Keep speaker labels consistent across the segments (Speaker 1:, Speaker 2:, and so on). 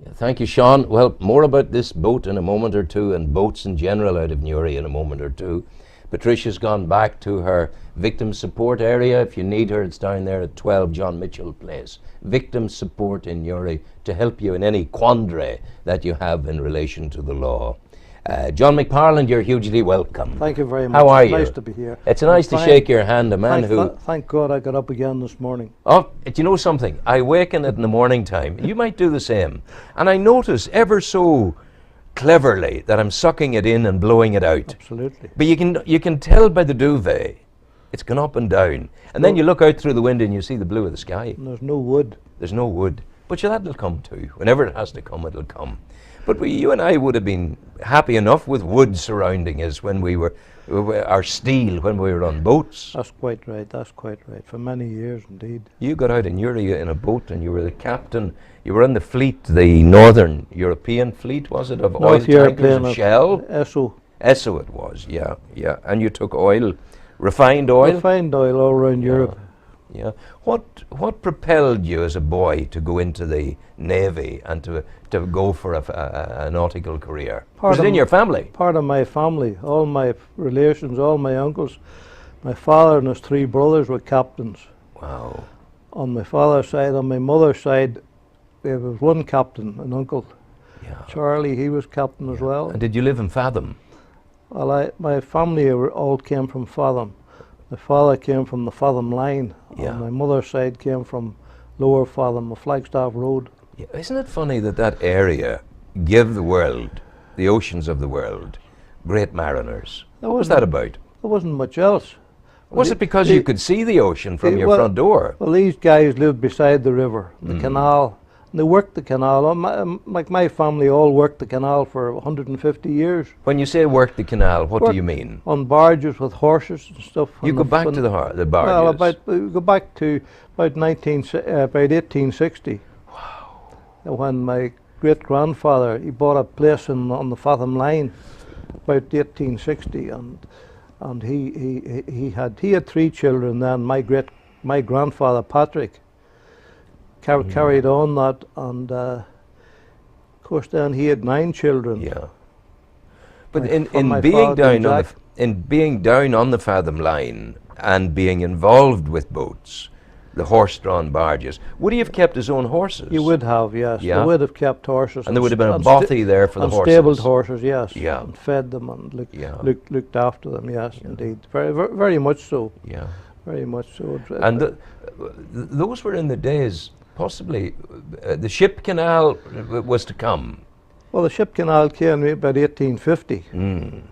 Speaker 1: Yeah, thank you, Sean. Well, more about this boat in a moment or two, and boats in general out of Newry in a moment or two. Patricia's gone back to her victim support area. If you need her, it's down there at 12 John Mitchell Place. Victim support in Newry to help you in any quandary that you have in relation to the law. John McParland, you're hugely welcome.
Speaker 2: Thank you very much.
Speaker 1: How are
Speaker 2: It's
Speaker 1: you?
Speaker 2: nice to be here.
Speaker 1: It's nice to shake your hand, a man who...
Speaker 2: Thank God I got up again this morning.
Speaker 1: Oh, do you know something? I waken it in the morning time. You might do the same. And I notice ever so cleverly that I'm sucking it in and blowing it out.
Speaker 2: Absolutely.
Speaker 1: But you can tell by the duvet, it's gone up and down. And then you look out through the window and you see the blue of the sky.
Speaker 2: And there's no wood.
Speaker 1: There's no wood. But that'll come too. Whenever it has to come, it'll come. But you and I would have been happy enough with wood surrounding us when we were, our steel, when we were on boats.
Speaker 2: That's quite right. That's quite right. For many years, indeed.
Speaker 1: You got out in Newry in a boat and you were the captain. You were in the fleet, the Northern European fleet, was it, of oil tankers of Shell?
Speaker 2: Esso.
Speaker 1: Esso it was, yeah. And you took oil, refined oil?
Speaker 2: Refined oil all around Europe.
Speaker 1: Yeah. What propelled you as a boy to go into the Navy and to go for a nautical career? Was it in your family?
Speaker 2: Part of my family. All my relations, all my uncles. My father and his three brothers were captains.
Speaker 1: Wow.
Speaker 2: On my father's side. On my mother's side, there was one captain, an uncle.
Speaker 1: Yeah.
Speaker 2: Charlie, he was captain as well.
Speaker 1: And did you live in Fathom?
Speaker 2: Well, my family all came from Fathom. My father came from the Fathom line.
Speaker 1: Yeah.
Speaker 2: And my mother's side came from Lower Fathom, the Flagstaff Road.
Speaker 1: Yeah. Isn't it funny that area give the world, the oceans of the world, great mariners? What was that about?
Speaker 2: There wasn't much else.
Speaker 1: Was it because you could see the ocean from your front door?
Speaker 2: Well, these guys lived beside the river, the canal. And they worked the canal. Like my family all worked the canal for 150 years.
Speaker 1: When you say work the canal, what do you mean?
Speaker 2: On barges with horses and stuff.
Speaker 1: You go back to the barges?
Speaker 2: Well, we go back to about 1860.
Speaker 1: Wow.
Speaker 2: When my great-grandfather, he bought a place on the Fathom line about 1860, and he had three children then. My grandfather Patrick carried on that, and of course then he had 9 children.
Speaker 1: Yeah. But in being down on the Fathom line and being involved with boats, the horse-drawn barges, would he have kept his own horses?
Speaker 2: You would have, yes.
Speaker 1: Yeah.
Speaker 2: They would have kept horses.
Speaker 1: And there would have been a bothy there for the horses.
Speaker 2: Stabled horses, yes.
Speaker 1: Yeah.
Speaker 2: And fed them and looked after them, yes, indeed. Very much so.
Speaker 1: Yeah.
Speaker 2: Very much so.
Speaker 1: And those were in the days, possibly, the ship canal was to come.
Speaker 2: Well, the ship canal came about 1850.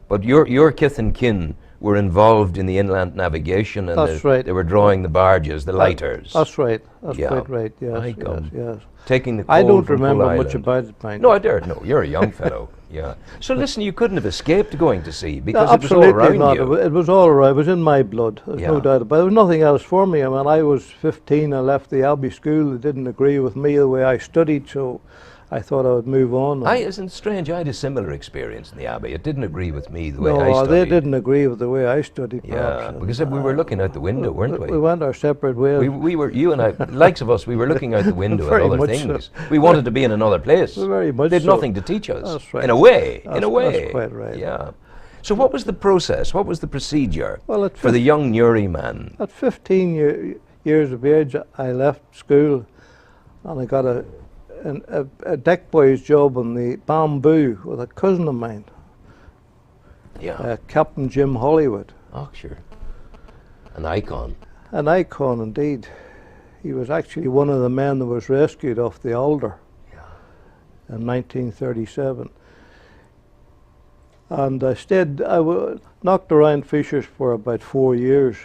Speaker 1: But your kith and kin were involved in the inland navigation, and
Speaker 2: That's right.
Speaker 1: They were drawing the barges, the lighters.
Speaker 2: That's right. That's quite right. Yes. Yes.
Speaker 1: Taking the coal
Speaker 2: I don't
Speaker 1: from
Speaker 2: remember
Speaker 1: Pull
Speaker 2: much
Speaker 1: Island.
Speaker 2: about it, mind.
Speaker 1: No, I daren't. No, you're a young fellow. Yeah. So listen, you couldn't have escaped going to sea because
Speaker 2: Absolutely
Speaker 1: it was all around
Speaker 2: not.
Speaker 1: you.
Speaker 2: It was all around. It was in my blood. There's no doubt about it. There was nothing else for me. I mean, I was 15. I left the Abbey School. They didn't agree with me the way I studied, so I thought I would move on.
Speaker 1: Isn't strange? I had a similar experience in the Abbey. It didn't agree with me the way I
Speaker 2: No,
Speaker 1: studied.
Speaker 2: they didn't agree with the way I studied.
Speaker 1: Yeah,
Speaker 2: perhaps.
Speaker 1: because we were looking out the window, weren't we?
Speaker 2: We went our separate ways.
Speaker 1: We were, you and I, likes of us, we were looking out the window at
Speaker 2: Very
Speaker 1: other
Speaker 2: much
Speaker 1: things. We wanted to be in another place.
Speaker 2: Very much
Speaker 1: They had
Speaker 2: so.
Speaker 1: nothing to teach us.
Speaker 2: That's right.
Speaker 1: In a way.
Speaker 2: That's quite right.
Speaker 1: Yeah. So what was the process? What was the procedure
Speaker 2: Well,
Speaker 1: for the young Newry man?
Speaker 2: At 15 years of age, I left school and I got a deck boy's job on the Bamboo with a cousin of mine, Captain Jim Hollywood.
Speaker 1: Oh, sure. An icon.
Speaker 2: An icon indeed. He was actually one of the men that was rescued off the Alder in 1937. And I knocked around fishers for about 4 years.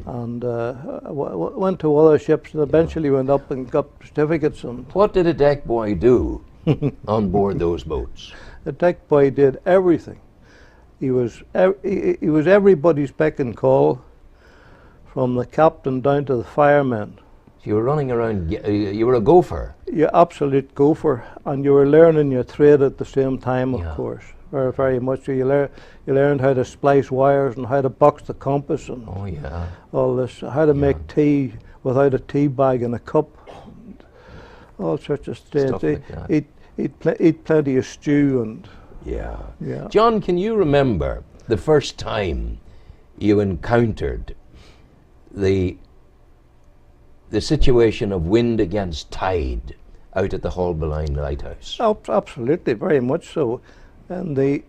Speaker 2: And went to other ships and eventually went up and got certificates. And
Speaker 1: What did a deck boy do on board those boats?
Speaker 2: the deck boy did everything. He was everybody's beck and call, from the captain down to the firemen.
Speaker 1: So you were running around, you were a gopher.
Speaker 2: You're absolute gopher, and you were learning your trade at the same time, of course. Very, very much. So you learned how to splice wires and how to box the compass and all this, how to make tea without a tea bag and a cup, all sorts of strange.
Speaker 1: Stuff like that.
Speaker 2: Eat plenty of stew and
Speaker 1: Yeah.
Speaker 2: yeah.
Speaker 1: John, can you remember the first time you encountered the situation of wind against tide out at the Haulbeline Lighthouse?
Speaker 2: Oh, absolutely, very much so. And these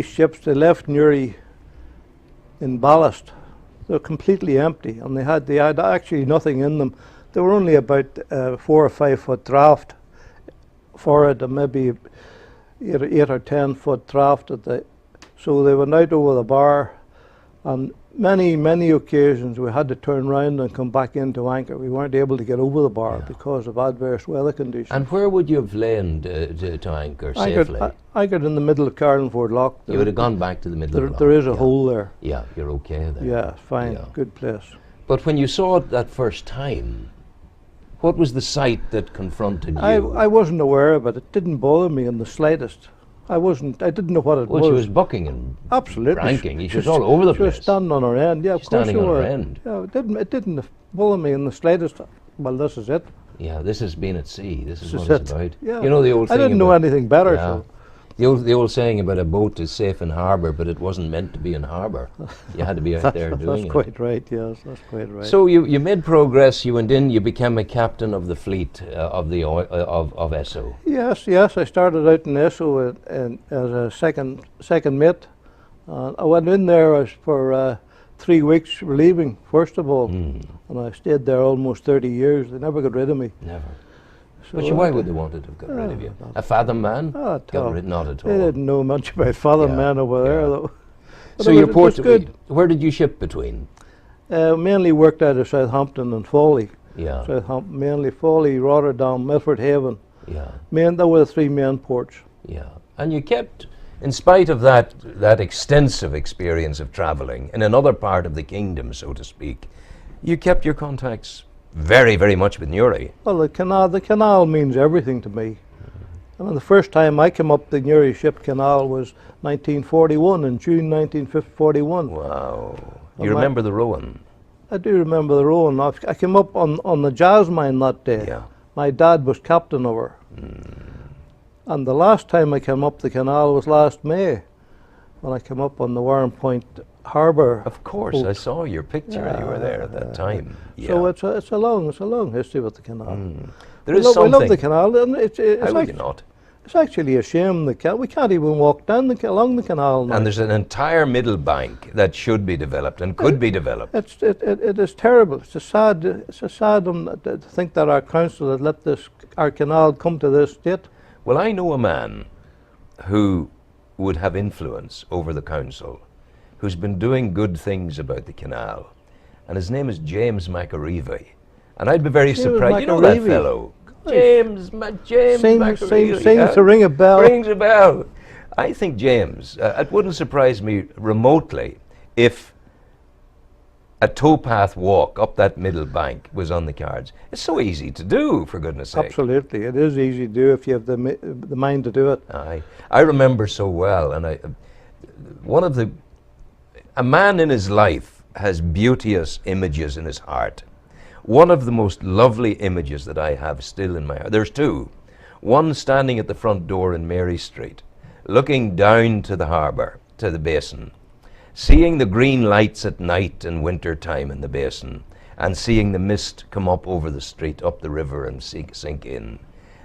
Speaker 2: ships, they left Newry in ballast. They're completely empty, and they had actually nothing in them. They were only about 4 or 5 foot draft forward, and maybe 8 or 10 foot draft at the. So they went out over the bar, and many occasions we had to turn round and come back into anchor. We weren't able to get over the bar because of adverse weather conditions.
Speaker 1: And where would you have lain to anchor safely?
Speaker 2: Anchored in the middle of Carlingford Loch.
Speaker 1: You would have gone back to the middle of the loch.
Speaker 2: There is a hole there.
Speaker 1: Yeah, you're okay there.
Speaker 2: Yeah, fine,
Speaker 1: Yeah.
Speaker 2: good place.
Speaker 1: But when you saw it that first time, what was the sight that confronted you?
Speaker 2: I wasn't aware of it. It didn't bother me in the slightest. I didn't know what it was.
Speaker 1: Well, she was bucking and
Speaker 2: absolutely
Speaker 1: ranking. She was all over the
Speaker 2: place. She was
Speaker 1: place.
Speaker 2: standing on her end. Yeah, of course
Speaker 1: Standing
Speaker 2: she
Speaker 1: on her
Speaker 2: was.
Speaker 1: end.
Speaker 2: Yeah, it didn't bother me in the slightest. Well, this is it.
Speaker 1: Yeah, this has been at sea. This is
Speaker 2: This
Speaker 1: what
Speaker 2: is
Speaker 1: it's
Speaker 2: it.
Speaker 1: about.
Speaker 2: Yeah.
Speaker 1: You know the old
Speaker 2: I
Speaker 1: thing
Speaker 2: didn't know
Speaker 1: about-
Speaker 2: anything better.
Speaker 1: Yeah.
Speaker 2: So
Speaker 1: The old saying about a boat is safe in harbour, but it wasn't meant to be in harbour. You had to be out there doing
Speaker 2: that's
Speaker 1: it.
Speaker 2: quite right. Yes, that's quite right.
Speaker 1: So you made progress. You went in. You became a captain of the fleet of Esso.
Speaker 2: Yes. I started out in Esso as a second mate. I went in there for 3 weeks relieving, first of all, and I stayed there almost 30 years. They never got rid of me.
Speaker 1: Never.
Speaker 2: So
Speaker 1: But why would they wanted to have got rid of you? A fathom man?
Speaker 2: Not at all.
Speaker 1: Got rid, not at all.
Speaker 2: They didn't know much about father
Speaker 1: Yeah,
Speaker 2: men over there,
Speaker 1: yeah.
Speaker 2: though. But
Speaker 1: So
Speaker 2: it
Speaker 1: your
Speaker 2: was
Speaker 1: port,
Speaker 2: good.
Speaker 1: where did you ship between?
Speaker 2: Mainly worked out of Southampton and Fawley.
Speaker 1: Yeah,
Speaker 2: Mainly Fawley, Rotterdam, Milford Haven.
Speaker 1: yeah,
Speaker 2: There were the 3 main ports.
Speaker 1: yeah. And you kept, in spite of that extensive experience of travelling in another part of the kingdom, so to speak, you kept your contacts very, very much with Newry.
Speaker 2: Well, the canal means everything to me. I mean, the first time I came up the Newry Ship Canal was 1941, in June 1941.
Speaker 1: Wow.
Speaker 2: And
Speaker 1: You remember the Rowan?
Speaker 2: I do remember the Rowan. I came up on the Jasmine that day.
Speaker 1: Yeah.
Speaker 2: My dad was captain of her. And the last time I came up the canal was last May, when I came up on the Warren Point Harbour.
Speaker 1: Of course, I saw your picture. You were there at that time.
Speaker 2: So
Speaker 1: Yeah.
Speaker 2: it's a long history with the canal.
Speaker 1: There is
Speaker 2: we
Speaker 1: something.
Speaker 2: love the canal, and it's
Speaker 1: How would you not?
Speaker 2: It's actually a shame we can't even walk down along the canal now.
Speaker 1: And there's an entire middle bank that should be developed and could be developed.
Speaker 2: It is terrible. It's a sad to think that our council had let our canal come to this state.
Speaker 1: Well, I know a man who would have influence over the council, who's been doing good things about the canal, and his name is James McAreevy. And I'd be very
Speaker 2: James
Speaker 1: surprised. You know that
Speaker 2: McAreevy.
Speaker 1: fellow?
Speaker 2: Gosh.
Speaker 1: James McAreevy.
Speaker 2: Seems to ring a bell.
Speaker 1: Rings a bell. I think James, it wouldn't surprise me remotely if a towpath walk up that middle bank was on the cards. It's so easy to do, for goodness sake.
Speaker 2: Absolutely, it is easy to do if you have the mind to do it.
Speaker 1: I remember so well, and a man in his life has beauteous images in his heart. One of the most lovely images that I have still in my heart, there's 2. One standing at the front door in Mary Street, looking down to the harbour, to the basin, seeing the green lights at night and winter time in the basin, and seeing the mist come up over the street, up the river, and sink in.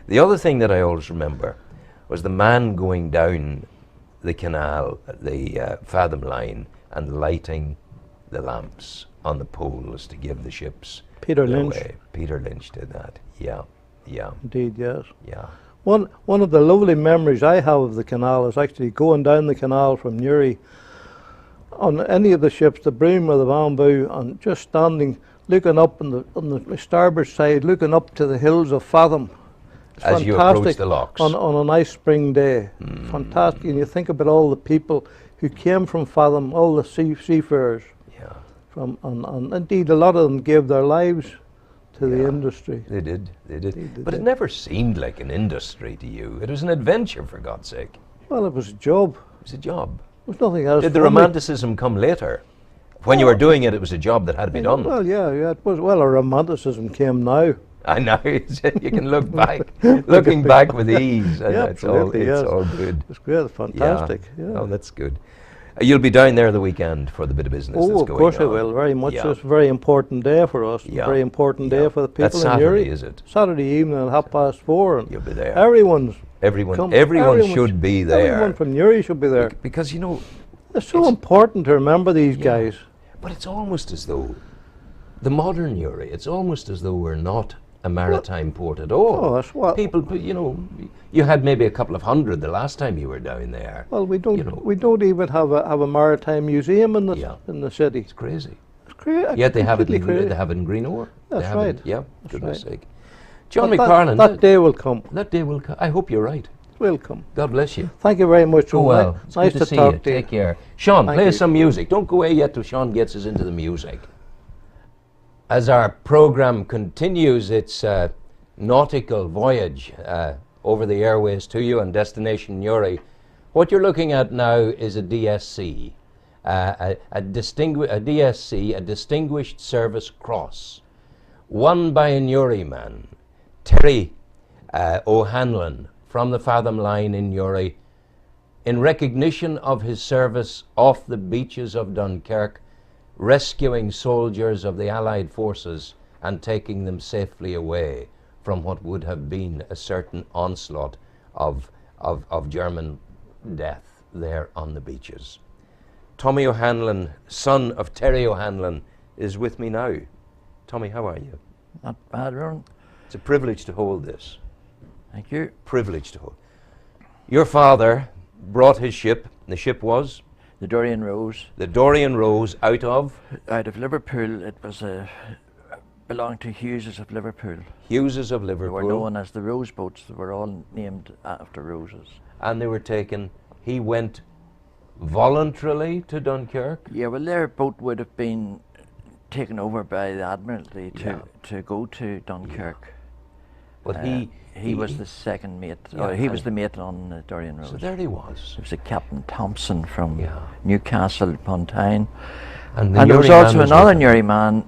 Speaker 1: The other thing that I always remember was the man going down the canal, the fathom line, and lighting the lamps on the poles to give the ships
Speaker 2: Peter
Speaker 1: their
Speaker 2: Lynch.
Speaker 1: way. Peter Lynch did that. Yeah,
Speaker 2: Indeed, yes.
Speaker 1: yeah.
Speaker 2: One of the lovely memories I have of the canal is actually going down the canal from Newry on any of the ships, the Bream or the Bamboo, and just standing, looking up on the starboard side, looking up to the hills of Fathom. It's
Speaker 1: As you approach the locks.
Speaker 2: on a nice spring day. Fantastic, and you think about all the people who came from Fathom, all the seafarers.
Speaker 1: Yeah,
Speaker 2: And indeed, a lot of them gave their lives to the industry.
Speaker 1: they did.
Speaker 2: They
Speaker 1: But it
Speaker 2: did.
Speaker 1: never seemed like an industry to you. It was an adventure, for God's sake.
Speaker 2: Well, it was a job.
Speaker 1: It was a job.
Speaker 2: There was nothing else.
Speaker 1: Did the
Speaker 2: for me.
Speaker 1: romanticism come later? When you were doing it, it was a job that had to be done.
Speaker 2: Well, yeah, it was. Well, a romanticism came now.
Speaker 1: I know. You can look back, looking back with ease.
Speaker 2: Yeah,
Speaker 1: It's all
Speaker 2: absolutely, yes.
Speaker 1: good.
Speaker 2: It's great, fantastic. Yeah.
Speaker 1: Oh, that's good. You'll be down there the weekend for the bit of business that's
Speaker 2: Oh, of
Speaker 1: going
Speaker 2: course I
Speaker 1: on.
Speaker 2: will. Very much.
Speaker 1: Yeah.
Speaker 2: It's a very important day for us.
Speaker 1: Yeah.
Speaker 2: Very important
Speaker 1: Yeah.
Speaker 2: day for the people
Speaker 1: That's
Speaker 2: in Newry.
Speaker 1: Saturday, is it?
Speaker 2: Saturday evening at 4:30. And
Speaker 1: You'll be there.
Speaker 2: everyone
Speaker 1: Everyone should be there.
Speaker 2: Everyone from Newry should be there.
Speaker 1: Because, you know,
Speaker 2: It's so important to remember these
Speaker 1: Yeah.
Speaker 2: guys.
Speaker 1: but it's almost as though the modern Newry, it's almost as though we're not a maritime port at all.
Speaker 2: Oh, that's what.
Speaker 1: People, you know, you had maybe a couple of hundred the last time you were down there.
Speaker 2: Well, we don't.
Speaker 1: you know.
Speaker 2: We don't even have a maritime museum in the
Speaker 1: Yeah.
Speaker 2: in the city.
Speaker 1: It's crazy.
Speaker 2: It's crazy.
Speaker 1: Yet they have it.
Speaker 2: Crazy.
Speaker 1: They have it in Greenore. They
Speaker 2: That's
Speaker 1: have it-
Speaker 2: right.
Speaker 1: Yeah.
Speaker 2: That's
Speaker 1: Goodness
Speaker 2: right.
Speaker 1: sake. John
Speaker 2: But
Speaker 1: McFarlane.
Speaker 2: that day will come.
Speaker 1: That day will come. I hope you're right.
Speaker 2: It will come.
Speaker 1: God bless you.
Speaker 2: Thank you very much.
Speaker 1: Oh
Speaker 2: Owen.
Speaker 1: well. It's
Speaker 2: Nice
Speaker 1: good
Speaker 2: to
Speaker 1: see
Speaker 2: talk
Speaker 1: you.
Speaker 2: to you.
Speaker 1: Take care. Sean,
Speaker 2: Thank
Speaker 1: play
Speaker 2: you.
Speaker 1: some music. Don't go away yet till Sean gets us into the music. As our program continues its nautical voyage over the airways to you on Destination Newry, what you're looking at now is a DSC, a DSC, a Distinguished Service Cross, won by a Newry man, Terry O'Hanlon from the Fathom Line in Newry, in recognition of his service off the beaches of Dunkirk, rescuing soldiers of the Allied forces and taking them safely away from what would have been a certain onslaught of German death there on the beaches. Tommy O'Hanlon, son of Terry O'Hanlon, is with me now. Tommy, how are you?
Speaker 3: Not bad, Ron.
Speaker 1: It's a privilege to hold this.
Speaker 3: Thank you.
Speaker 1: Privilege to hold. Your father brought his ship. The ship was
Speaker 3: The Dorian Rose,
Speaker 1: the Dorian Rose out of
Speaker 3: out of Liverpool. It was belonged to Hughes of Liverpool.
Speaker 1: Hughes of
Speaker 3: They
Speaker 1: Liverpool.
Speaker 3: were known as the Rose boats. They were all named after roses.
Speaker 1: And they were taken. He went voluntarily to Dunkirk.
Speaker 3: Yeah, well, their boat would have been taken over by the Admiralty
Speaker 1: Yeah.
Speaker 3: to go to Dunkirk.
Speaker 1: But
Speaker 3: He was the second mate.
Speaker 1: Yeah,
Speaker 3: Or he was
Speaker 1: and-
Speaker 3: the mate on the Dorian Rose.
Speaker 1: So there he was.
Speaker 3: There was a Captain Thompson from
Speaker 1: Yeah.
Speaker 3: Newcastle upon Tyne.
Speaker 1: And
Speaker 3: And there was
Speaker 1: Newry man
Speaker 3: also
Speaker 1: was
Speaker 3: another
Speaker 1: with him.
Speaker 3: Newry man,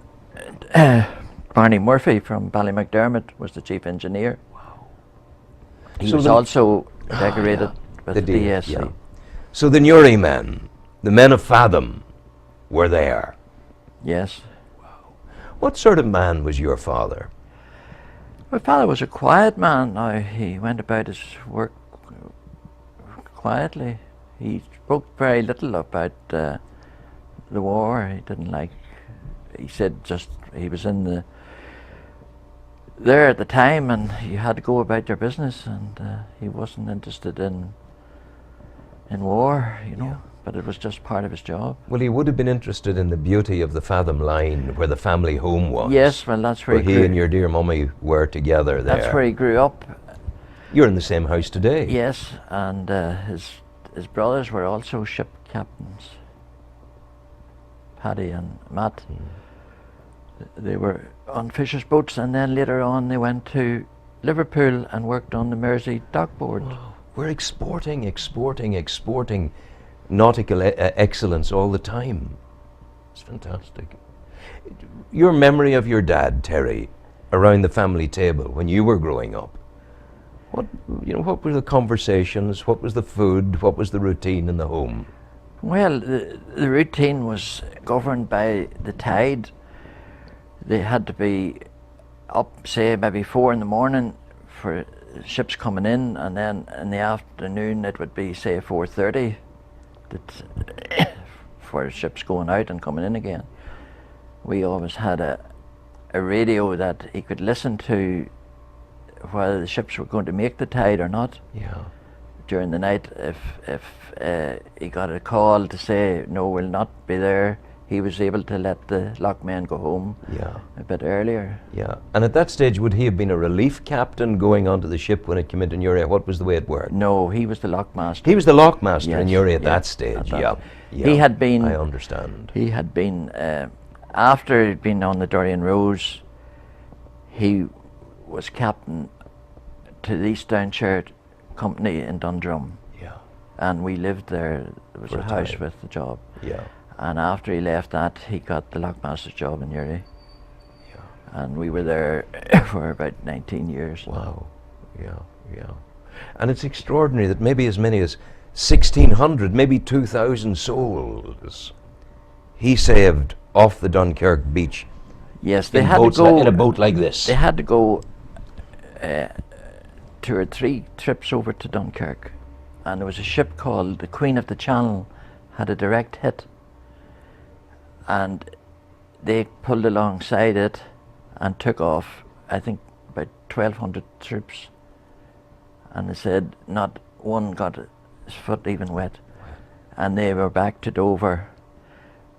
Speaker 3: Barney Murphy from Ballymacdermott, was the chief engineer. He
Speaker 1: So
Speaker 3: was
Speaker 1: the-
Speaker 3: also decorated with
Speaker 1: The
Speaker 3: the
Speaker 1: DS,
Speaker 3: DSC.
Speaker 1: yeah. So the Newry men, the men of Fathom, were there.
Speaker 3: Yes.
Speaker 1: What sort of man was your father?
Speaker 3: My father was a quiet man. Now, he went about his work quietly. He spoke very little about the war. He didn't like. He said just he was there at the time, and you had to go about your business, and he wasn't interested in war, you know.
Speaker 1: Yeah.
Speaker 3: But it was just part of his job.
Speaker 1: Well, he would have been interested in the beauty of the Fathom Line, where the family home was.
Speaker 3: Yes, well, that's where
Speaker 1: Where he and your dear mummy were together there.
Speaker 3: that's where he grew up.
Speaker 1: You're in the same house today.
Speaker 3: Yes, and his brothers were also ship captains, Paddy and Matt. They were on fishers' boats, and then later on they went to Liverpool and worked on the Mersey dock board.
Speaker 1: We're exporting nautical excellence all the time. It's fantastic. Your memory of your dad, Terry, around the family table when you were growing up, what were the conversations, what was the food, what was the routine in the home?
Speaker 3: Well, the routine was governed by the tide. They had to be up, say, maybe 4 in the morning for ships coming in, and then in the afternoon it would be, say, 4:30 for ships going out and coming in again. We always had a radio that he could listen to whether the ships were going to make the tide or not.
Speaker 1: Yeah.
Speaker 3: During the night, if he got a call to say, no, we'll not be there, he was able to let the lockmen go home
Speaker 1: Yeah.
Speaker 3: a bit earlier.
Speaker 1: Yeah. And at that stage, would he have been a relief captain going onto the ship when it came into Newry? What was the way it worked?
Speaker 3: No, he was the lockmaster.
Speaker 1: He was the lockmaster in
Speaker 3: Yes,
Speaker 1: Newry at
Speaker 3: yeah,
Speaker 1: that stage.
Speaker 3: at that-
Speaker 1: Yeah. Yeah.
Speaker 3: He had been.
Speaker 1: I understand.
Speaker 3: He had been after he'd been on the Dorian Rose. He was captain to the East Downshire Company in Dundrum,
Speaker 1: Yeah.
Speaker 3: and we lived there. There was
Speaker 1: For
Speaker 3: a
Speaker 1: a
Speaker 3: house
Speaker 1: time.
Speaker 3: with the job.
Speaker 1: Yeah.
Speaker 3: And after he left that, he got the lockmaster's job in Newry. and we were there for about 19 years.
Speaker 1: Wow. Yeah, yeah. And it's extraordinary that maybe as many as 1,600, maybe 2,000 souls he saved off the Dunkirk beach.
Speaker 3: Yes, they
Speaker 1: in
Speaker 3: had to
Speaker 1: boats
Speaker 3: go
Speaker 1: in a boat like this.
Speaker 3: They had to go 2 or 3 trips over to Dunkirk, and there was a ship called the Queen of the Channel, had a direct hit, and they pulled alongside it and took off, I think, about 1,200 troops, and they said not one got his foot even wet, and they were back to Dover,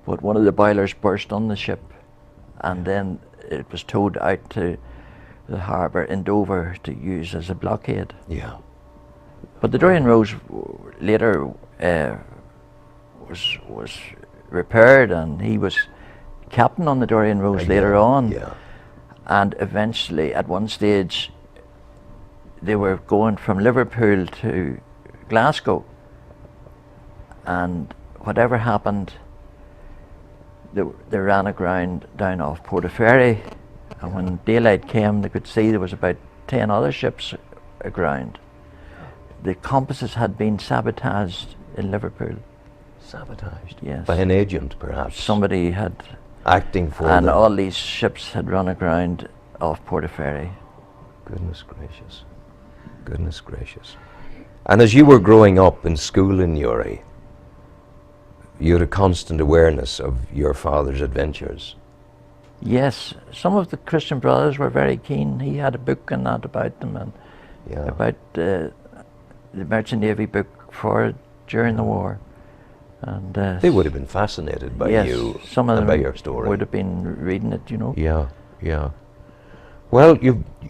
Speaker 3: but one of the boilers burst on the ship, and then it was towed out to the harbour in Dover to use as a blockade.
Speaker 1: Yeah.
Speaker 3: But the Dorian Rose later was repaired, and he was captain on the Dorian Rose later on.
Speaker 1: Yeah.
Speaker 3: And eventually, at one stage, they were going from Liverpool to Glasgow, and whatever happened, they ran aground down off Portaferry, and when daylight came, they could see there was about 10 other ships aground. The compasses had been sabotaged in Liverpool.
Speaker 1: Sabotaged?
Speaker 3: Yes.
Speaker 1: By an agent, perhaps?
Speaker 3: Somebody had,
Speaker 1: acting for
Speaker 3: and
Speaker 1: them.
Speaker 3: all these ships had run aground off Portaferry.
Speaker 1: Goodness gracious. Goodness gracious. And as you were growing up in school in Newry, you had a constant awareness of your father's adventures.
Speaker 3: Yes, some of the Christian brothers were very keen. He had a book and that about them, and about the Merchant Navy book for during the war. And
Speaker 1: they would have been fascinated by you
Speaker 3: some of
Speaker 1: and
Speaker 3: them
Speaker 1: by your story.
Speaker 3: would have been reading it, you know.
Speaker 1: Yeah, yeah. Well,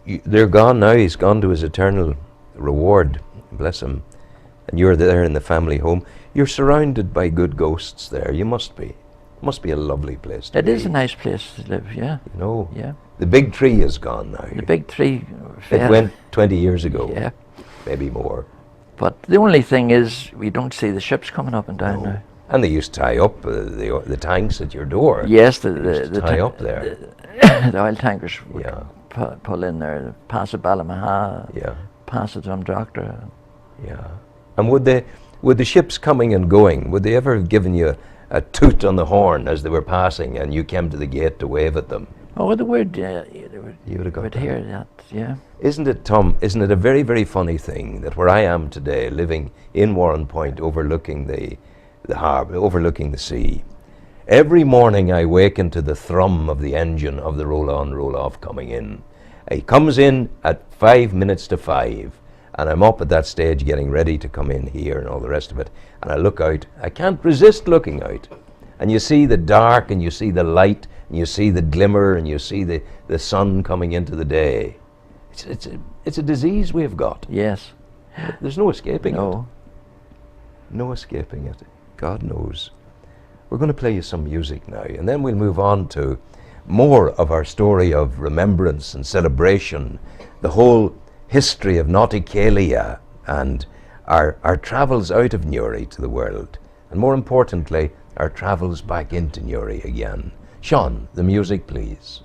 Speaker 1: they're gone now. He's gone to his eternal reward. Bless him. And you're there in the family home. You're surrounded by good ghosts there. You must be. Must be a lovely place to
Speaker 3: It
Speaker 1: be.
Speaker 3: is a nice place to live, yeah.
Speaker 1: You know,
Speaker 3: Yeah.
Speaker 1: the big tree is gone now.
Speaker 3: The big tree
Speaker 1: It
Speaker 3: fell.
Speaker 1: went 20 years ago.
Speaker 3: Yeah.
Speaker 1: Maybe more.
Speaker 3: But the only thing is, we don't see the ships coming up and down
Speaker 1: No.
Speaker 3: now.
Speaker 1: And they used to tie up the tanks at your door.
Speaker 3: Yes,
Speaker 1: They used to tie up there.
Speaker 3: The oil tankers would
Speaker 1: Yeah.
Speaker 3: pull in there, pass at Ballamaha,
Speaker 1: Yeah,
Speaker 3: pass at Drumdoctor.
Speaker 1: yeah. And would the ships coming and going, would they ever have given you a toot on the horn as they were passing and you came to the gate to wave at them?
Speaker 3: Oh, the word, they
Speaker 1: You would have got
Speaker 3: would
Speaker 1: that.
Speaker 3: hear that, yeah.
Speaker 1: Isn't it, Tom, isn't it a very, very funny thing that where I am today, living in Warren Point, overlooking the harbour, overlooking the sea, every morning I waken to the thrum of the engine of the roll-on, roll-off coming in. He comes in at 5 minutes to 5, and I'm up at that stage getting ready to come in here and all the rest of it, and I look out. I can't resist looking out. And you see the dark, and you see the light, and you see the glimmer, and you see the sun coming into the day. It's a disease we've got.
Speaker 3: Yes.
Speaker 1: There's no escaping it.
Speaker 3: No.
Speaker 1: No escaping it. God knows. We're going to play you some music now, and then we'll move on to more of our story of remembrance and celebration, the whole history of Nauticalia and our travels out of Newry to the world, and more importantly, our travels back into Newry again. Sean, the music, please.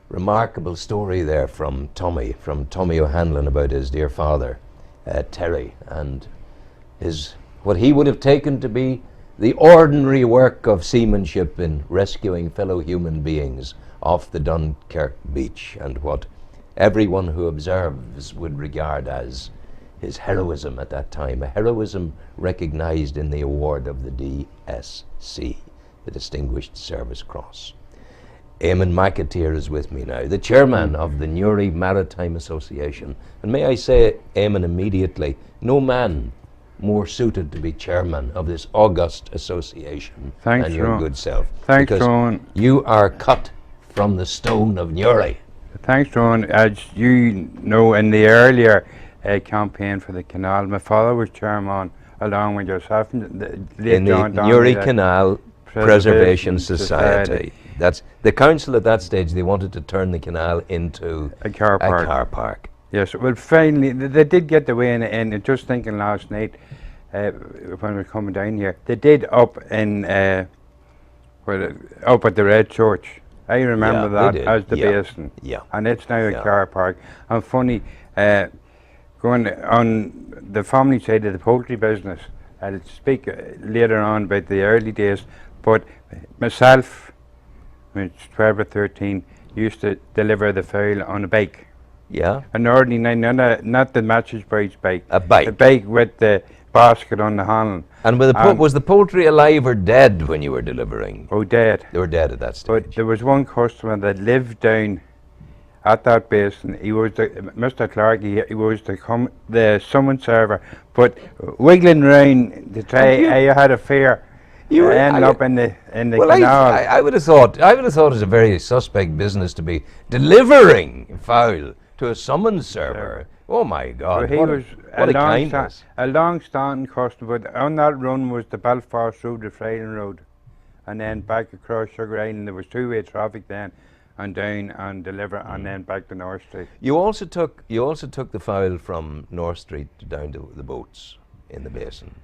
Speaker 1: Remarkable story there from Tommy O'Hanlon about his dear father, Terry, and what he would have taken to be the ordinary work of seamanship in rescuing fellow human beings off the Dunkirk beach, and what everyone who observes would regard as his heroism at that time, a heroism recognized in the award of the DSC, the Distinguished Service Cross. Eamon McAteer is with me now, the chairman of the Newry Maritime Association. And may I say, Eamon, immediately, no man more suited to be chairman of this august association than your good self.
Speaker 4: Thanks,
Speaker 1: because
Speaker 4: John.
Speaker 1: you are cut from the stone of Newry.
Speaker 4: Thanks, John. As you know, in the earlier campaign for the canal, my father was chairman along with yourself.
Speaker 1: In the Newry Canal Preservation Society. That's the council at that stage. They wanted to turn the canal into
Speaker 4: a car
Speaker 1: park.
Speaker 4: Yes, well, finally they did get the way in. And just thinking last night when we were coming down here, they did up in up at the Red Church. I remember
Speaker 1: Yeah, they
Speaker 4: that
Speaker 1: did.
Speaker 4: as the
Speaker 1: Yeah.
Speaker 4: basin.
Speaker 1: Yeah.
Speaker 4: And it's now a
Speaker 1: Yeah.
Speaker 4: car park. And funny, going on the family side of the poultry business, I'll speak later on about the early days, but myself, when I was 12 or 13, used to deliver the fowl on a bike.
Speaker 1: Yeah.
Speaker 4: An ordinary, not the matches bride's bike.
Speaker 1: A bike.
Speaker 4: The bike with the basket on the handle.
Speaker 1: And was the poultry alive or dead when you were delivering?
Speaker 4: Oh, dead.
Speaker 1: They were dead at that stage.
Speaker 4: But there was one customer that lived down at that basin. He was Mr. Clark. He was the summon server. But wiggling round to try, I had a fear.
Speaker 1: You were-
Speaker 4: end
Speaker 1: I-
Speaker 4: up in the
Speaker 1: Well,
Speaker 4: canal.
Speaker 1: I would have thought it's a very suspect business to be delivering fowl to a summons server. Oh my God!
Speaker 4: But he
Speaker 1: what
Speaker 4: was
Speaker 1: what a kindness.
Speaker 4: a long-standing customer. But on that run was the Belfast Road, the Freyland Road, and then back across Sugar Island. There was two-way traffic then, and down and deliver, and then back to North Street.
Speaker 1: You also took the fowl from North Street down to the boats in the basin.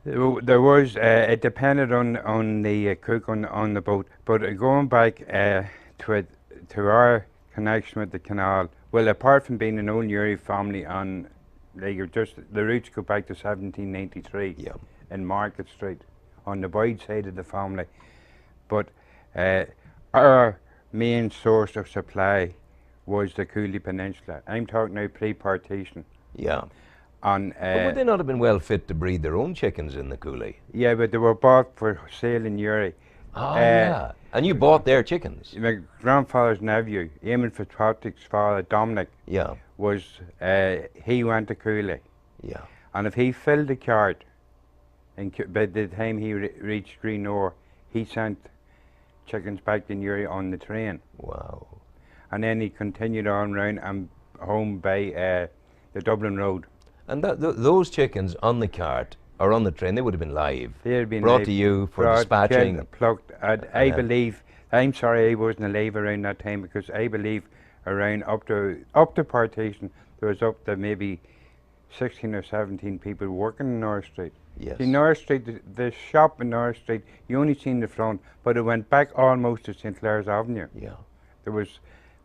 Speaker 4: There was it depended on the cook on the boat, but going back to our connection with the canal. Well, apart from being an old Newry family, and like just the roots go back to 1793
Speaker 1: Yeah.
Speaker 4: in Market Street on the Boyd side of the family, but our main source of supply was the Cooley Peninsula. I'm talking now pre-partition.
Speaker 1: Yeah.
Speaker 4: And
Speaker 1: But would they not have been well fit to breed their own chickens in the coulee?
Speaker 4: yeah, but they were bought for sale in Newry.
Speaker 1: Ah, yeah. And you bought their chickens?
Speaker 4: My grandfather's nephew, Eamon Fitzpatrick's father, Dominic,
Speaker 1: Yeah.
Speaker 4: was he went to Cooley,
Speaker 1: Yeah.
Speaker 4: and if he filled the cart, and by the time he reached Greenore, he sent chickens back to Newry on the train,
Speaker 1: Wow.
Speaker 4: and then he continued on round and home by the Dublin Road.
Speaker 1: And those chickens on the cart or on the train, they would have been live.
Speaker 4: They had been
Speaker 1: brought
Speaker 4: live,
Speaker 1: to you for
Speaker 4: brought,
Speaker 1: dispatching.
Speaker 4: killed, plucked. I believe. I'm sorry, I wasn't alive around that time, because I believe around up to partition there was up to maybe 16 or 17 people working in North Street.
Speaker 1: Yes.
Speaker 4: See, North Street, the shop in North Street, you only seen the front, but it went back almost to St. Clair's Avenue.
Speaker 1: Yeah.
Speaker 4: There was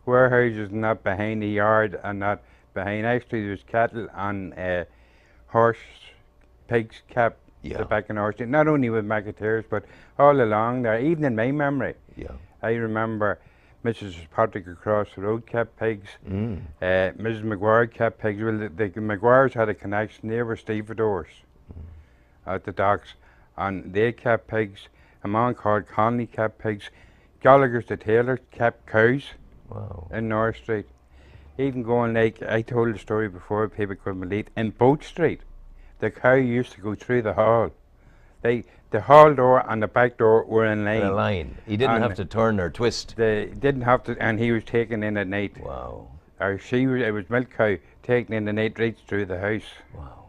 Speaker 4: warehouses and that behind the yard, and that behind. Actually, there was cattle and horse, pigs kept the back in North Street. Not only with Macateers, but all along there. Even in my memory,
Speaker 1: Yeah.
Speaker 4: I remember Mrs. Patrick across the road kept pigs.
Speaker 1: Mm.
Speaker 4: Mrs. McGuire kept pigs. Well, the McGuires had a connection. They were stevedores at the docks, and they kept pigs. A man called Conley kept pigs. Gallagher's the tailor kept cows
Speaker 1: Wow.
Speaker 4: in North Street. Even going, like I told the story before, people couldn't believe, in Boat Street, the cow used to go through the hall. The hall door and the back door were in line.
Speaker 1: In a line. He didn't
Speaker 4: And
Speaker 1: have to turn or twist.
Speaker 4: They didn't have to, and he was taken in at night.
Speaker 1: Wow.
Speaker 4: Or she was, it was milk cow taken in the night right through the house.
Speaker 1: Wow.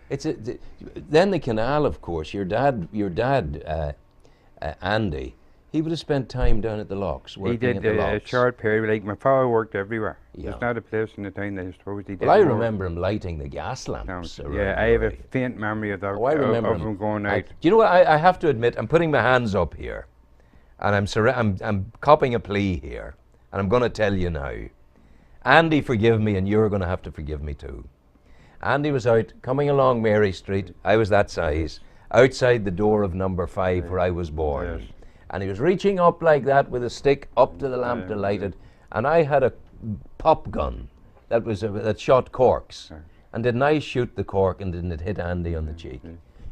Speaker 1: Then the canal, of course. Your dad, Andy, he would have spent time down at the locks working
Speaker 4: He did
Speaker 1: at the
Speaker 4: a
Speaker 1: locks.
Speaker 4: short period. Like my father worked everywhere.
Speaker 1: Yeah.
Speaker 4: There's not a place in the town that I suppose he did.
Speaker 1: Well, I
Speaker 4: more.
Speaker 1: remember him lighting the gas lamps. around
Speaker 4: Yeah, I have a
Speaker 1: Newry.
Speaker 4: faint memory of that.
Speaker 1: Oh, I remember
Speaker 4: of him going out.
Speaker 1: Do you know what? I have to admit, I'm putting my hands up here, and I'm copying a plea here, and I'm going to tell you now. Andy, forgive me, and you're going to have to forgive me too. Andy was out coming along Mary Street. I was that size, outside the door of number 5 where I was born,
Speaker 4: Yes.
Speaker 1: and he was reaching up like that with a stick up to the lamp to light it, and I had a pop gun that shot corks. And didn't I shoot the cork, and didn't it hit Andy on the cheek?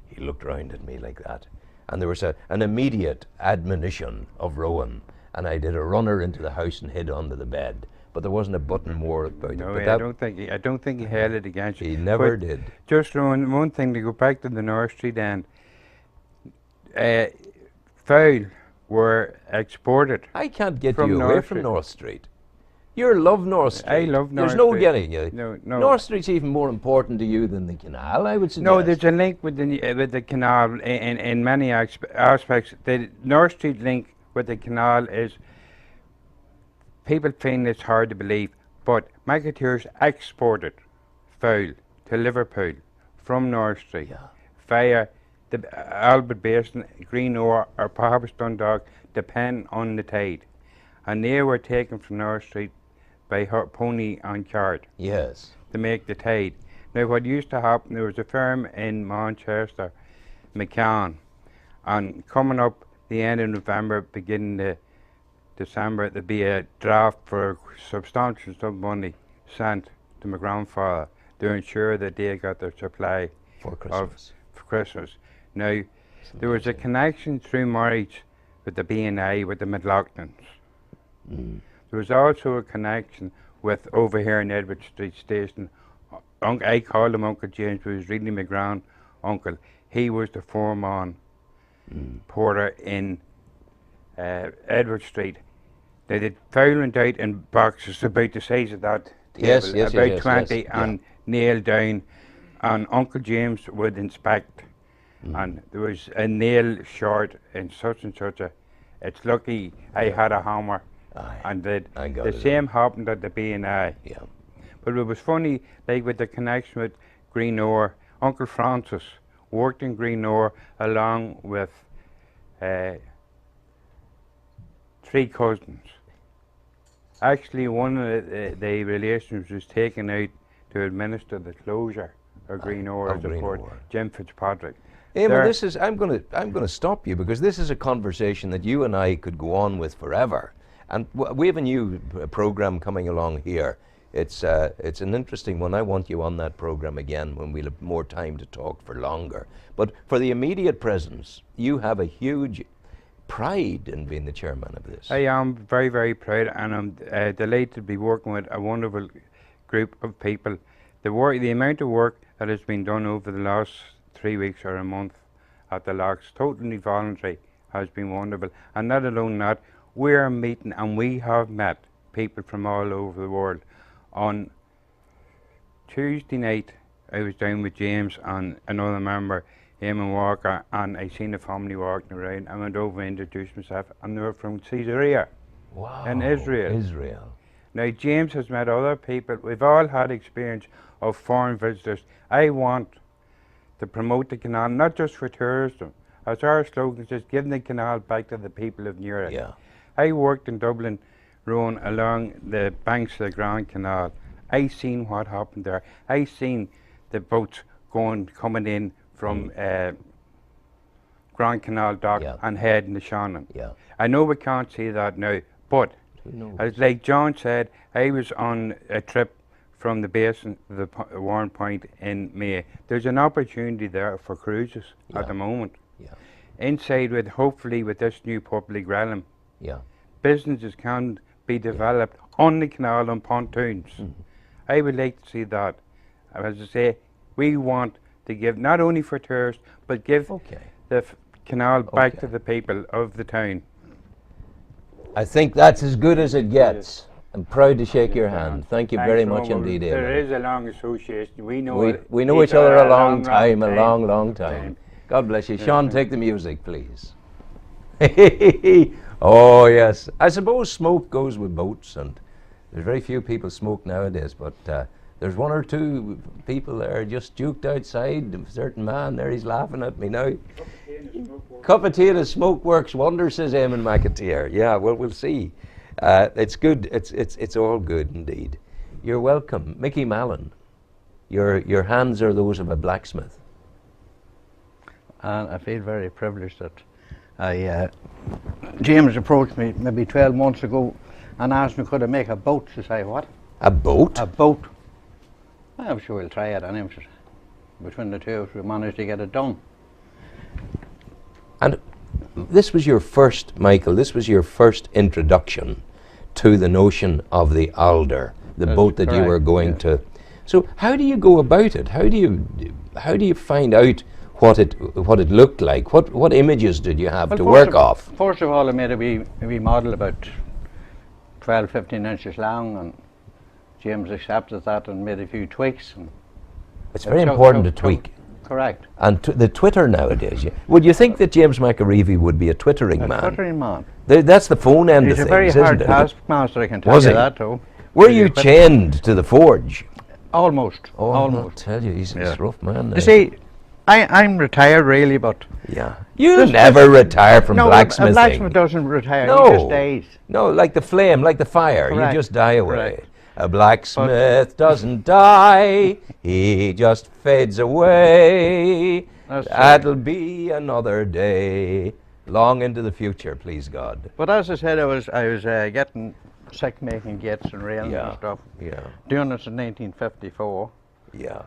Speaker 1: He looked round at me like that. And there was an immediate admonition of Rowan. And I did a runner into the house and hid under the bed. But there wasn't a button more about
Speaker 4: No,
Speaker 1: it. But
Speaker 4: I don't think he held it against you.
Speaker 1: he never
Speaker 4: But
Speaker 1: did.
Speaker 4: Just one thing to go back to the North Street end. Fowl were exported.
Speaker 1: I can't get
Speaker 4: From
Speaker 1: you away
Speaker 4: North
Speaker 1: from
Speaker 4: Street.
Speaker 1: North Street. You love North Street.
Speaker 4: I love North
Speaker 1: There's no
Speaker 4: Street.
Speaker 1: getting you.
Speaker 4: No.
Speaker 1: North Street's even more important to you than the canal, I would suggest.
Speaker 4: No, there's a link with the canal in many aspects. The North Street link with the canal is, people find it's hard to believe, but Macateers exported fowl to Liverpool from North Street via the Albert Basin, Greenore, or perhaps Dundalk, depend on the tide. and they were taken from North Street by pony and cart
Speaker 1: Yes.
Speaker 4: to make the tide. Now what used to happen, there was a firm in Manchester, McCann, and coming up the end of November, beginning of December, there'd be a draft for a substantial sum of money sent to my grandfather to ensure that they got their supply
Speaker 1: For Christmas.
Speaker 4: for Christmas. Now, there was a connection through marriage with the B&I, with the McLaughlins. There was also a connection with, over here in Edward Street Station, I called him Uncle James, but he was really my grand uncle. He was the foreman porter in Edward Street. They did fouling out in boxes about the size of that table,
Speaker 1: Yes, yes,
Speaker 4: about
Speaker 1: yes,
Speaker 4: 20,
Speaker 1: yes,
Speaker 4: and nailed down. And Uncle James would inspect, and there was a nail short in such and such a. It's lucky I had a hammer,
Speaker 1: Aye.
Speaker 4: and
Speaker 1: I got
Speaker 4: the
Speaker 1: it.
Speaker 4: same happened at the B&I.
Speaker 1: Yeah.
Speaker 4: But it was funny, like with the connection with Greenore, Uncle Francis worked in Greenore along with 3 cousins. Actually, one of the relations was taken out to administer the closure of Greenore
Speaker 1: of
Speaker 4: as a port,
Speaker 1: Greenore.
Speaker 4: Jim Fitzpatrick.
Speaker 1: Eamon,
Speaker 4: There-
Speaker 1: this is, I'm going to stop you because this is a conversation that you and I could go on with forever. And we have a new program coming along here. It's an interesting one. I want you on that program again when we'll have more time to talk for longer. But for the immediate presence, you have a huge pride in being the chairman of this.
Speaker 4: I am very, very proud, and I'm delighted to be working with a wonderful group of people. The amount of work that has been done over the last 3 weeks or a month at the locks, totally voluntary, has been wonderful. And not alone that, we're meeting, and we have met people from all over the world. On Tuesday night, I was down with James and another member, Eamon Walker, and I seen the family walking around. I went over and introduced myself, and they were from Caesarea.
Speaker 1: Wow.
Speaker 4: in Israel.
Speaker 1: Israel.
Speaker 4: Now, James has met other people. We've all had experience of foreign visitors. I want to promote the canal, not just for tourism. As our slogan says, giving the canal back to the people of Newry.
Speaker 1: Yeah.
Speaker 4: I worked in Dublin, rowing along the banks of the Grand Canal. I seen what happened there. I seen the boats coming in from Grand Canal dock
Speaker 1: Yeah.
Speaker 4: and heading to Shannon.
Speaker 1: Yeah.
Speaker 4: I know we can't see that now, but
Speaker 1: Who knows?
Speaker 4: as like John said, I was on a trip from the basin to the Warren Point in May. There's an opportunity there for cruises
Speaker 1: Yeah.
Speaker 4: at the moment.
Speaker 1: Yeah.
Speaker 4: Inside, with hopefully with this new public realm,
Speaker 1: Yeah.
Speaker 4: businesses can be developed on the canal on pontoons. I would like to see that. As I say, we want to give not only for tourists, but give
Speaker 1: Okay.
Speaker 4: the canal back
Speaker 1: Okay.
Speaker 4: to the people of the town.
Speaker 1: I think that's as good as it gets. I'm proud to shake your hand. Thank you
Speaker 4: Thanks
Speaker 1: very
Speaker 4: so
Speaker 1: much indeed,
Speaker 4: There
Speaker 1: Eamon.
Speaker 4: is a long association. We know
Speaker 1: We know each other a long time, long time. God bless you.
Speaker 4: Yeah,
Speaker 1: Sean,
Speaker 4: thank
Speaker 1: take the music, please. Oh, yes. I suppose smoke goes with boats, and there's very few people smoke nowadays, but there's one or two people there just juked outside. A certain man there, he's laughing at me now. Cup of tea and a smoke works wonders, says Eamon McAteer. Yeah, well, we'll see. It's good. It's all good indeed. You're welcome. Mickey Mallon, your hands are those of a blacksmith.
Speaker 5: And I feel very privileged that James approached me maybe 12 months ago and asked me could I make a boat. To say what?
Speaker 1: A boat?
Speaker 5: A boat. I'm sure we'll try it. And I'm sure between the two of us we managed to get it done.
Speaker 1: And this was your first, Michael, this was your first introduction to the notion of the Alder, the
Speaker 5: That's
Speaker 1: boat that you were
Speaker 5: correct,
Speaker 1: going
Speaker 5: yeah.
Speaker 1: to. So how do you go about it? How do you find out what it looked like? What images did you have to work off?
Speaker 5: First of all, I made a wee model about 12, 15 inches long, and James accepted that and made a few tweaks. And
Speaker 1: It's very important to tweak.
Speaker 5: Correct.
Speaker 1: And the Twitter nowadays. Would you think that James McAreevy would be a Twittering
Speaker 5: A
Speaker 1: man?
Speaker 5: twittering man.
Speaker 1: That's the phone end
Speaker 5: He's
Speaker 1: of
Speaker 5: a very
Speaker 1: things,
Speaker 5: hard
Speaker 1: isn't it?
Speaker 5: taskmaster, I can tell
Speaker 1: Was
Speaker 5: you
Speaker 1: he?
Speaker 5: that though.
Speaker 1: Were
Speaker 5: He's
Speaker 1: you
Speaker 5: a bit-
Speaker 1: chained to the forge?
Speaker 5: Almost.
Speaker 1: Oh, I'll
Speaker 5: almost.
Speaker 1: tell you, he's
Speaker 5: Yeah.
Speaker 1: a rough man now.
Speaker 5: You see, I'm retired really, but
Speaker 1: Yeah. You
Speaker 5: Just-
Speaker 1: never retire from
Speaker 5: no,
Speaker 1: blacksmithing.
Speaker 5: a blacksmith doesn't retire.
Speaker 1: No.
Speaker 5: He just stays.
Speaker 1: No, like the flame, like the fire.
Speaker 5: Correct,
Speaker 1: You just die away.
Speaker 5: correct.
Speaker 1: A blacksmith doesn't die, he just fades away.
Speaker 5: That's true.
Speaker 1: That'll be another day. Long into the future, please God.
Speaker 5: But as I said, I was getting sick making gates and railings
Speaker 1: Yeah.
Speaker 5: and stuff.
Speaker 1: Yeah,
Speaker 5: Doing this in 1954.
Speaker 1: yeah.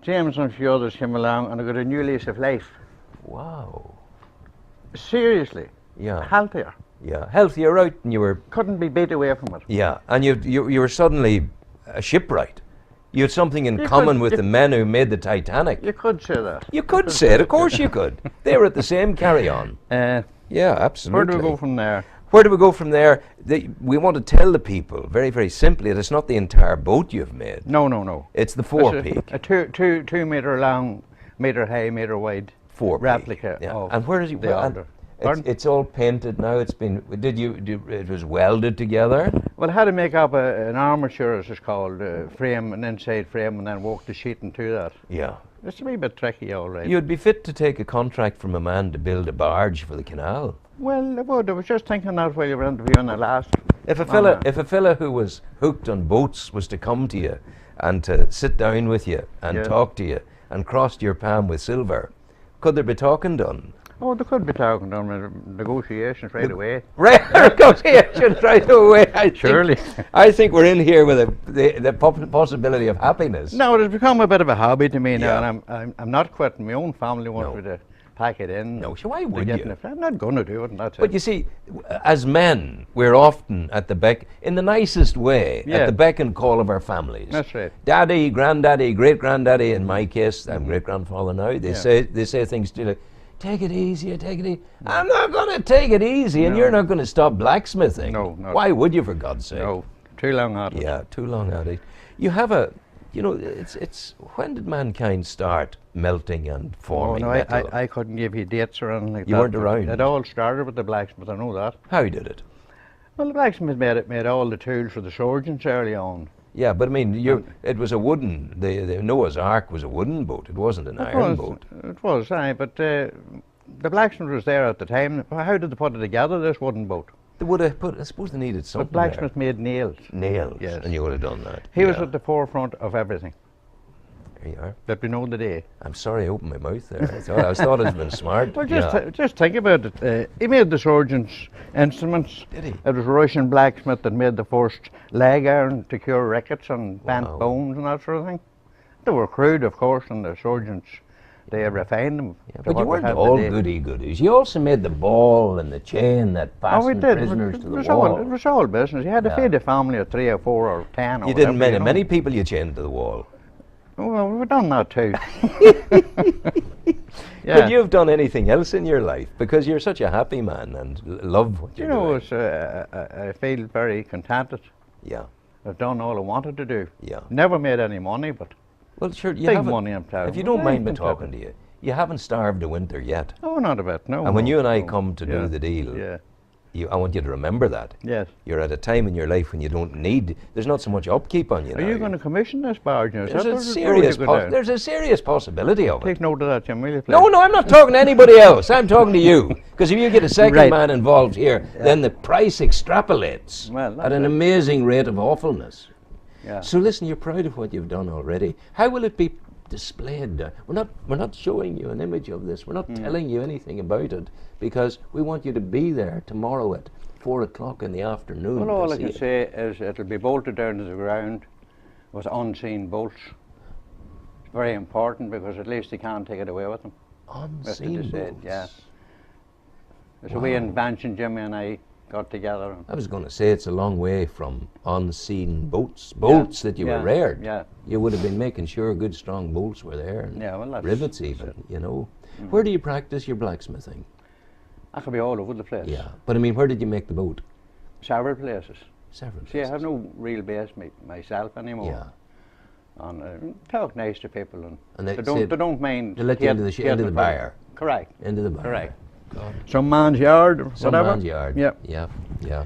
Speaker 5: James and a few others came along, and I got a new lease of life.
Speaker 1: Wow.
Speaker 5: Seriously,
Speaker 1: Yeah,
Speaker 5: healthier.
Speaker 1: yeah. Healthier out, and you were.
Speaker 5: Couldn't be beat away from it.
Speaker 1: Yeah, and you were suddenly a shipwright. You had something in
Speaker 5: You
Speaker 1: common
Speaker 5: could-
Speaker 1: with
Speaker 5: you-
Speaker 1: the men who made the Titanic.
Speaker 5: You could say that.
Speaker 1: You could say it, of course you could. They were at the same carry-on. Yeah, absolutely.
Speaker 5: Where do we go from there?
Speaker 1: Where do we go from there? We want to tell the people very, very simply that it's not the entire boat you've made.
Speaker 5: No, no, no.
Speaker 1: It's the
Speaker 5: It's
Speaker 1: four-peak.
Speaker 5: a 2 metre long, metre high, metre wide
Speaker 1: Four-peak.
Speaker 5: replica
Speaker 1: Yeah.
Speaker 5: of
Speaker 1: And where is it?
Speaker 5: the older. Pardon?
Speaker 1: It's all painted now. It's been. It was welded together.
Speaker 5: Well, I had to make up an armature, as it's called, frame, an inside frame, and then work the sheet into that.
Speaker 1: Yeah.
Speaker 5: It's a wee bit tricky, all right.
Speaker 1: You'd be fit to take a contract from a man to build a barge for the canal.
Speaker 5: Well, I would. I was just thinking that while you were interviewing the last.
Speaker 1: If a
Speaker 5: Oh,
Speaker 1: fella who was hooked on boats was to come to you and to sit down with you and
Speaker 5: Yeah.
Speaker 1: talk to you and crossed your palm with silver, could there be talking done?
Speaker 5: Oh, they could be talking to negotiations right away.
Speaker 1: Right, negotiations right away.
Speaker 5: Surely.
Speaker 1: I think we're in here with the possibility of happiness.
Speaker 5: No, it has become a bit of a hobby to me now,
Speaker 1: Yeah.
Speaker 5: and I'm not quitting. My own family wants
Speaker 1: No.
Speaker 5: me to pack it in.
Speaker 1: No, so why
Speaker 5: to
Speaker 1: would
Speaker 5: get
Speaker 1: you?
Speaker 5: in the- I'm not going to do it, and that's
Speaker 1: But
Speaker 5: it.
Speaker 1: you see, as men, we're often at the beck, in the nicest way,
Speaker 5: Yeah.
Speaker 1: at the beck and call of our families.
Speaker 5: That's right.
Speaker 1: Daddy, granddaddy, great granddaddy. In my case, I'm great grandfather now. They
Speaker 5: Yeah.
Speaker 1: say things to you like, take it easy, take it easy. I'm not going to take it easy, and
Speaker 5: No.
Speaker 1: you're not going to stop blacksmithing.
Speaker 5: No, not-
Speaker 1: Why would you, for God's sake?
Speaker 5: No, too long at it.
Speaker 1: Yeah, too long at it. You have a, you know, it's when did mankind start melting and
Speaker 5: Oh,
Speaker 1: forming
Speaker 5: no,
Speaker 1: metal?
Speaker 5: I couldn't give you dates or anything like
Speaker 1: You
Speaker 5: that.
Speaker 1: weren't
Speaker 5: but
Speaker 1: around.
Speaker 5: It all started with the blacksmith, I know that.
Speaker 1: How did it?
Speaker 5: Well, the blacksmith made all the tools for the surgeons early on.
Speaker 1: Yeah, but I mean, it was a wooden. The Noah's Ark was a wooden boat. It wasn't an iron boat.
Speaker 5: It was, aye, but the blacksmith was there at the time. How did they put it together, this wooden boat?
Speaker 1: They would have put. I suppose they needed something.
Speaker 5: But blacksmith made nails.
Speaker 1: there. Nails.
Speaker 5: Yes.
Speaker 1: And you would have done that.
Speaker 5: He was
Speaker 1: Yeah.
Speaker 5: at the forefront of everything
Speaker 1: There you are.
Speaker 5: that we know today.
Speaker 1: I'm sorry, I opened my mouth there. I thought it had been smart.
Speaker 5: Well,
Speaker 1: Yeah.
Speaker 5: just think about it. He made the surgeons' instruments.
Speaker 1: Did he?
Speaker 5: It was a Russian blacksmith that made the first leg iron to cure rickets and bent
Speaker 1: Wow.
Speaker 5: bones and that sort of thing. They were crude, of course, and the surgeons, they refined them.
Speaker 1: Yeah,
Speaker 5: to
Speaker 1: but you
Speaker 5: what we
Speaker 1: weren't
Speaker 5: have
Speaker 1: all
Speaker 5: today.
Speaker 1: goody goodies. You also made the ball and the chain that
Speaker 5: Oh, we
Speaker 1: fastened
Speaker 5: did.
Speaker 1: prisoners
Speaker 5: It
Speaker 1: to the
Speaker 5: was
Speaker 1: wall.
Speaker 5: it was all business. You had to
Speaker 1: Yeah.
Speaker 5: feed a family of 3 or 4 or 10 or
Speaker 1: You
Speaker 5: whatever,
Speaker 1: didn't many,
Speaker 5: you know.
Speaker 1: many people you chained to the wall.
Speaker 5: Oh, well, we've done that too.
Speaker 1: Could you have done anything else in your life? Because you're such a happy man and love what
Speaker 5: You
Speaker 1: you're
Speaker 5: know,
Speaker 1: doing.
Speaker 5: it's, I feel very contented.
Speaker 1: Yeah,
Speaker 5: I've done all I wanted to do.
Speaker 1: yeah.
Speaker 5: Never made any money, but
Speaker 1: Well, sure, you
Speaker 5: big
Speaker 1: haven't.
Speaker 5: money I'm telling
Speaker 1: If you
Speaker 5: you.
Speaker 1: don't
Speaker 5: Very
Speaker 1: mind me
Speaker 5: contented.
Speaker 1: talking to you, you haven't starved a winter yet.
Speaker 5: Oh, not a bit, no.
Speaker 1: And when
Speaker 5: no,
Speaker 1: you and I
Speaker 5: no.
Speaker 1: come to
Speaker 5: Yeah,
Speaker 1: do the deal,
Speaker 5: Yeah,
Speaker 1: I want you to remember that.
Speaker 5: yes.
Speaker 1: You're at a time in your life when you don't need, there's not so much upkeep on you
Speaker 5: Are
Speaker 1: now.
Speaker 5: you going to commission this barge? Now? Is
Speaker 1: There's
Speaker 5: that
Speaker 1: a,
Speaker 5: where
Speaker 1: serious
Speaker 5: you go down?
Speaker 1: there's a serious possibility of it.
Speaker 5: Take note of that, Jim, will you, please?
Speaker 1: No, no, I'm not talking to anybody else. I'm talking to you. Because if you get a second
Speaker 5: Right.
Speaker 1: man involved here, then the price extrapolates
Speaker 5: Well,
Speaker 1: at
Speaker 5: that's
Speaker 1: an
Speaker 5: it.
Speaker 1: amazing rate of awfulness.
Speaker 5: Yeah.
Speaker 1: So listen, you're proud of what you've done already. How will it be displayed? We're not showing you an image of this. We're not
Speaker 5: Hmm.
Speaker 1: telling you anything about it because we want you to be there tomorrow at 4 o'clock in the afternoon.
Speaker 5: Well,
Speaker 1: to
Speaker 5: all I
Speaker 1: see
Speaker 5: can
Speaker 1: it.
Speaker 5: say is it'll be bolted down to the ground with unseen bolts. It's very important because at least they can't take it away with them.
Speaker 1: Unseen
Speaker 5: Mr. said,
Speaker 1: bolts.
Speaker 5: yeah. It's a wee invention Jimmy and I got together. And
Speaker 1: I was going to say it's a long way from unseen bolts that you
Speaker 5: yeah,
Speaker 1: were reared.
Speaker 5: Yeah.
Speaker 1: You would have been making sure good strong bolts were there. And
Speaker 5: Yeah, well, that's-
Speaker 1: rivets even, you know. Where do you practice your blacksmithing?
Speaker 5: I could be all over the place.
Speaker 1: Yeah, but I mean, where did you make the boat?
Speaker 5: Several places.
Speaker 1: Several
Speaker 5: See, I
Speaker 1: places.
Speaker 5: have no real base myself anymore.
Speaker 1: Yeah,
Speaker 5: And talk nice to people, and,
Speaker 1: And they
Speaker 5: they
Speaker 1: say
Speaker 5: don't mind.
Speaker 1: they let you into the
Speaker 5: getting
Speaker 1: into the
Speaker 5: it from-
Speaker 1: bar,
Speaker 5: Correct.
Speaker 1: into the bar.
Speaker 5: Correct.
Speaker 1: God.
Speaker 5: Some man's yard, or
Speaker 1: Some
Speaker 5: whatever.
Speaker 1: man's yard.
Speaker 5: Yeah.
Speaker 1: yeah, yeah.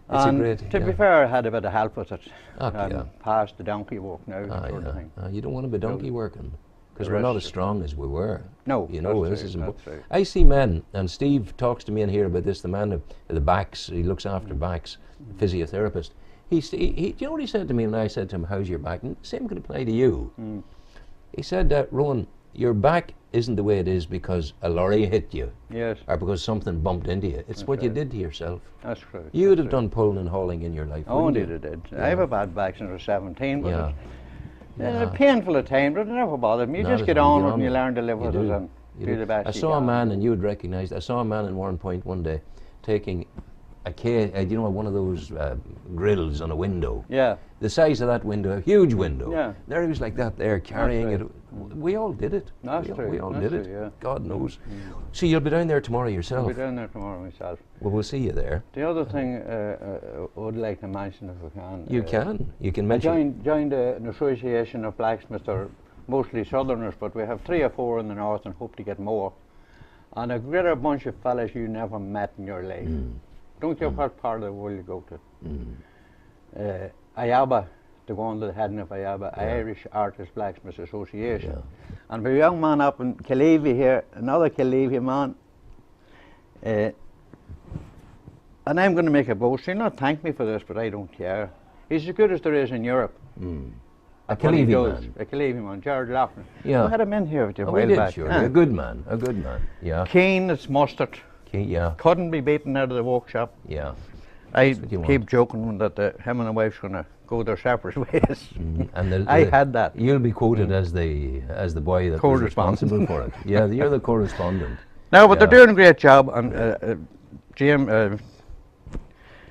Speaker 1: It's
Speaker 5: And
Speaker 1: a great.
Speaker 5: to
Speaker 1: yeah.
Speaker 5: be fair, I had a bit of help with it.
Speaker 1: Okay,
Speaker 5: and
Speaker 1: yeah.
Speaker 5: past the donkey walk now,
Speaker 1: Ah,
Speaker 5: sort of
Speaker 1: yeah.
Speaker 5: thing.
Speaker 1: You don't want to be donkey working. because
Speaker 5: The
Speaker 1: we're not
Speaker 5: rest
Speaker 1: as
Speaker 5: is-
Speaker 1: strong as we were.
Speaker 5: No,
Speaker 1: You know,
Speaker 5: that's
Speaker 1: this is
Speaker 5: right,
Speaker 1: important.
Speaker 5: that's right.
Speaker 1: I see men, and Steve talks to me in here about this, the man of the backs, he looks after backs, physiotherapist. Do you know what he said to me when I said to him, how's your back? And same could apply to you. He said, Rowan, your back isn't the way it is because a lorry hit you
Speaker 5: Yes,
Speaker 1: or because something bumped into you. It's what you did to yourself.
Speaker 5: that's right.
Speaker 1: You would have
Speaker 5: that's right.
Speaker 1: done pulling and hauling in your life,
Speaker 5: Oh,
Speaker 1: wouldn't
Speaker 5: indeed
Speaker 1: you?
Speaker 5: it did. I have a bad back since I was 17, but
Speaker 1: Yeah.
Speaker 5: it's painful at times, but it never bothered me. You
Speaker 1: Not
Speaker 5: just
Speaker 1: at
Speaker 5: get
Speaker 1: all.
Speaker 5: on
Speaker 1: You
Speaker 5: with
Speaker 1: get
Speaker 5: it and you
Speaker 1: on
Speaker 5: learn to live
Speaker 1: You
Speaker 5: with
Speaker 1: do.
Speaker 5: it and
Speaker 1: You
Speaker 5: do
Speaker 1: do.
Speaker 5: the best
Speaker 1: I
Speaker 5: you
Speaker 1: saw a
Speaker 5: can.
Speaker 1: man, and you would recognise, I saw a man in Warrenpoint one day taking you know, one of those grills on a window.
Speaker 5: Yeah,
Speaker 1: The size of that window, a huge window.
Speaker 5: Yeah.
Speaker 1: There he was like that there, carrying
Speaker 5: right.
Speaker 1: it. We all did it.
Speaker 5: That's
Speaker 1: we
Speaker 5: true,
Speaker 1: we all
Speaker 5: that's
Speaker 1: did it.
Speaker 5: true, yeah.
Speaker 1: God knows. So you'll be down there tomorrow
Speaker 5: I'll
Speaker 1: yourself.
Speaker 5: be down there tomorrow myself.
Speaker 1: Well, we'll see you there.
Speaker 5: The other thing I would like to mention, if we can.
Speaker 1: You can. You can
Speaker 5: I
Speaker 1: mention.
Speaker 5: joined an association of blacksmiths, or mostly southerners, but we have 3 or 4 in the north and hope to get more. And a greater bunch of fellas you never met in your life. Don't care what part of the world you go to. IABA, the one that heading of IABA, Irish Artists Blacksmiths Association.
Speaker 1: Yeah.
Speaker 5: And for a young man up in Killeavy here, another Killeavy man, and I'm going to make a boast. He'll not thank me for this, but I don't care. He's as good as there is in Europe.
Speaker 1: A
Speaker 5: What he
Speaker 1: Killeavy
Speaker 5: does.
Speaker 1: man.
Speaker 5: A Killeavy man, Jared Laughlin.
Speaker 1: Yeah.
Speaker 5: We had him in here with you a
Speaker 1: Oh, we
Speaker 5: while
Speaker 1: did,
Speaker 5: back.
Speaker 1: sure.
Speaker 5: Yeah.
Speaker 1: A good man. A good man. Yeah.
Speaker 5: Keen as mustard.
Speaker 1: Yeah.
Speaker 5: Couldn't be beaten out of the workshop.
Speaker 1: Yeah.
Speaker 5: I
Speaker 1: what you
Speaker 5: keep
Speaker 1: want.
Speaker 5: joking that him and the wife's going to go their separate ways.
Speaker 1: And
Speaker 5: I had that.
Speaker 1: You'll be quoted as the boy that was
Speaker 5: Correspondent.
Speaker 1: responsible for it. Yeah, you're the correspondent.
Speaker 5: No, but
Speaker 1: Yeah.
Speaker 5: they're doing a great job. And Jim,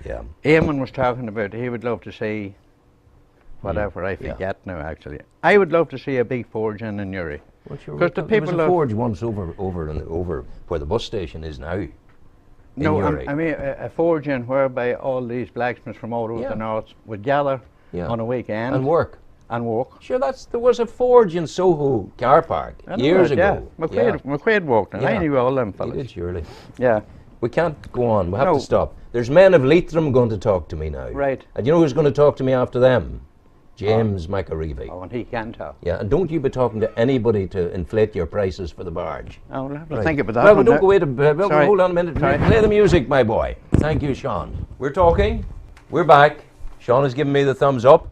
Speaker 1: Yeah.
Speaker 5: Eamon was talking about he would love to see whatever, I
Speaker 1: Yeah.
Speaker 5: forget now actually. I would love to see a big forge in Newry.
Speaker 1: What's your
Speaker 5: 'Cause the
Speaker 1: there was
Speaker 5: people
Speaker 1: a
Speaker 5: of-
Speaker 1: forge once over where the bus station is now. in
Speaker 5: No,
Speaker 1: Newry.
Speaker 5: I mean a forge in whereby all these blacksmiths from all over
Speaker 1: Yeah.
Speaker 5: the north would gather
Speaker 1: Yeah.
Speaker 5: on a weekend
Speaker 1: And work.
Speaker 5: and walk.
Speaker 1: Sure, there was a forge in Soho car park
Speaker 5: I know
Speaker 1: years
Speaker 5: that, yeah.
Speaker 1: ago.
Speaker 5: McQuaid walked and I
Speaker 1: Yeah.
Speaker 5: knew all them
Speaker 1: You
Speaker 5: fellas.
Speaker 1: did, surely.
Speaker 5: Yeah.
Speaker 1: We can't go on. We have
Speaker 5: No.
Speaker 1: to stop. There's men of Leitrim going to talk to me now.
Speaker 5: Right.
Speaker 1: And you know who's going to talk to me after them? James McAreevy.
Speaker 5: Oh, and he can tell.
Speaker 1: Yeah, and don't you be talking to anybody to inflate your prices for the barge.
Speaker 5: Oh, we'll have to
Speaker 1: Right.
Speaker 5: think about that.
Speaker 1: Well,
Speaker 5: one
Speaker 1: don't
Speaker 5: now.
Speaker 1: go away to well,
Speaker 5: Sorry.
Speaker 1: hold on a minute.
Speaker 5: Sorry.
Speaker 1: Play the music, my boy. Thank you, Sean. We're talking. We're back. Sean has given me the thumbs up.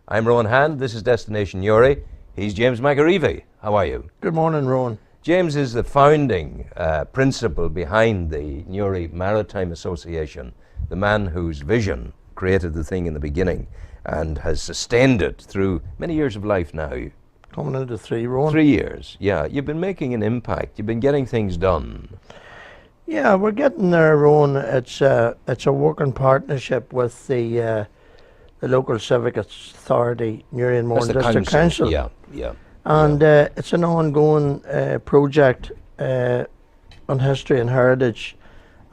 Speaker 1: I'm Rowan Hand. This is Destination Newry. He's James McAreevy. How are you?
Speaker 2: Good morning, Rowan.
Speaker 1: James is the founding principal behind the Newry Maritime Association, the man whose vision created the thing in the beginning and has sustained it through many years of life now.
Speaker 2: Coming into 3, Rowan.
Speaker 1: 3 years, yeah. You've been making an impact. You've been getting things done.
Speaker 2: Yeah, we're getting there, Rowan. It's a working partnership with the local civic authority, Newry and
Speaker 1: That's
Speaker 2: Mourne
Speaker 1: the
Speaker 2: District Council.
Speaker 1: Yeah, yeah.
Speaker 2: And it's an ongoing project on history and heritage,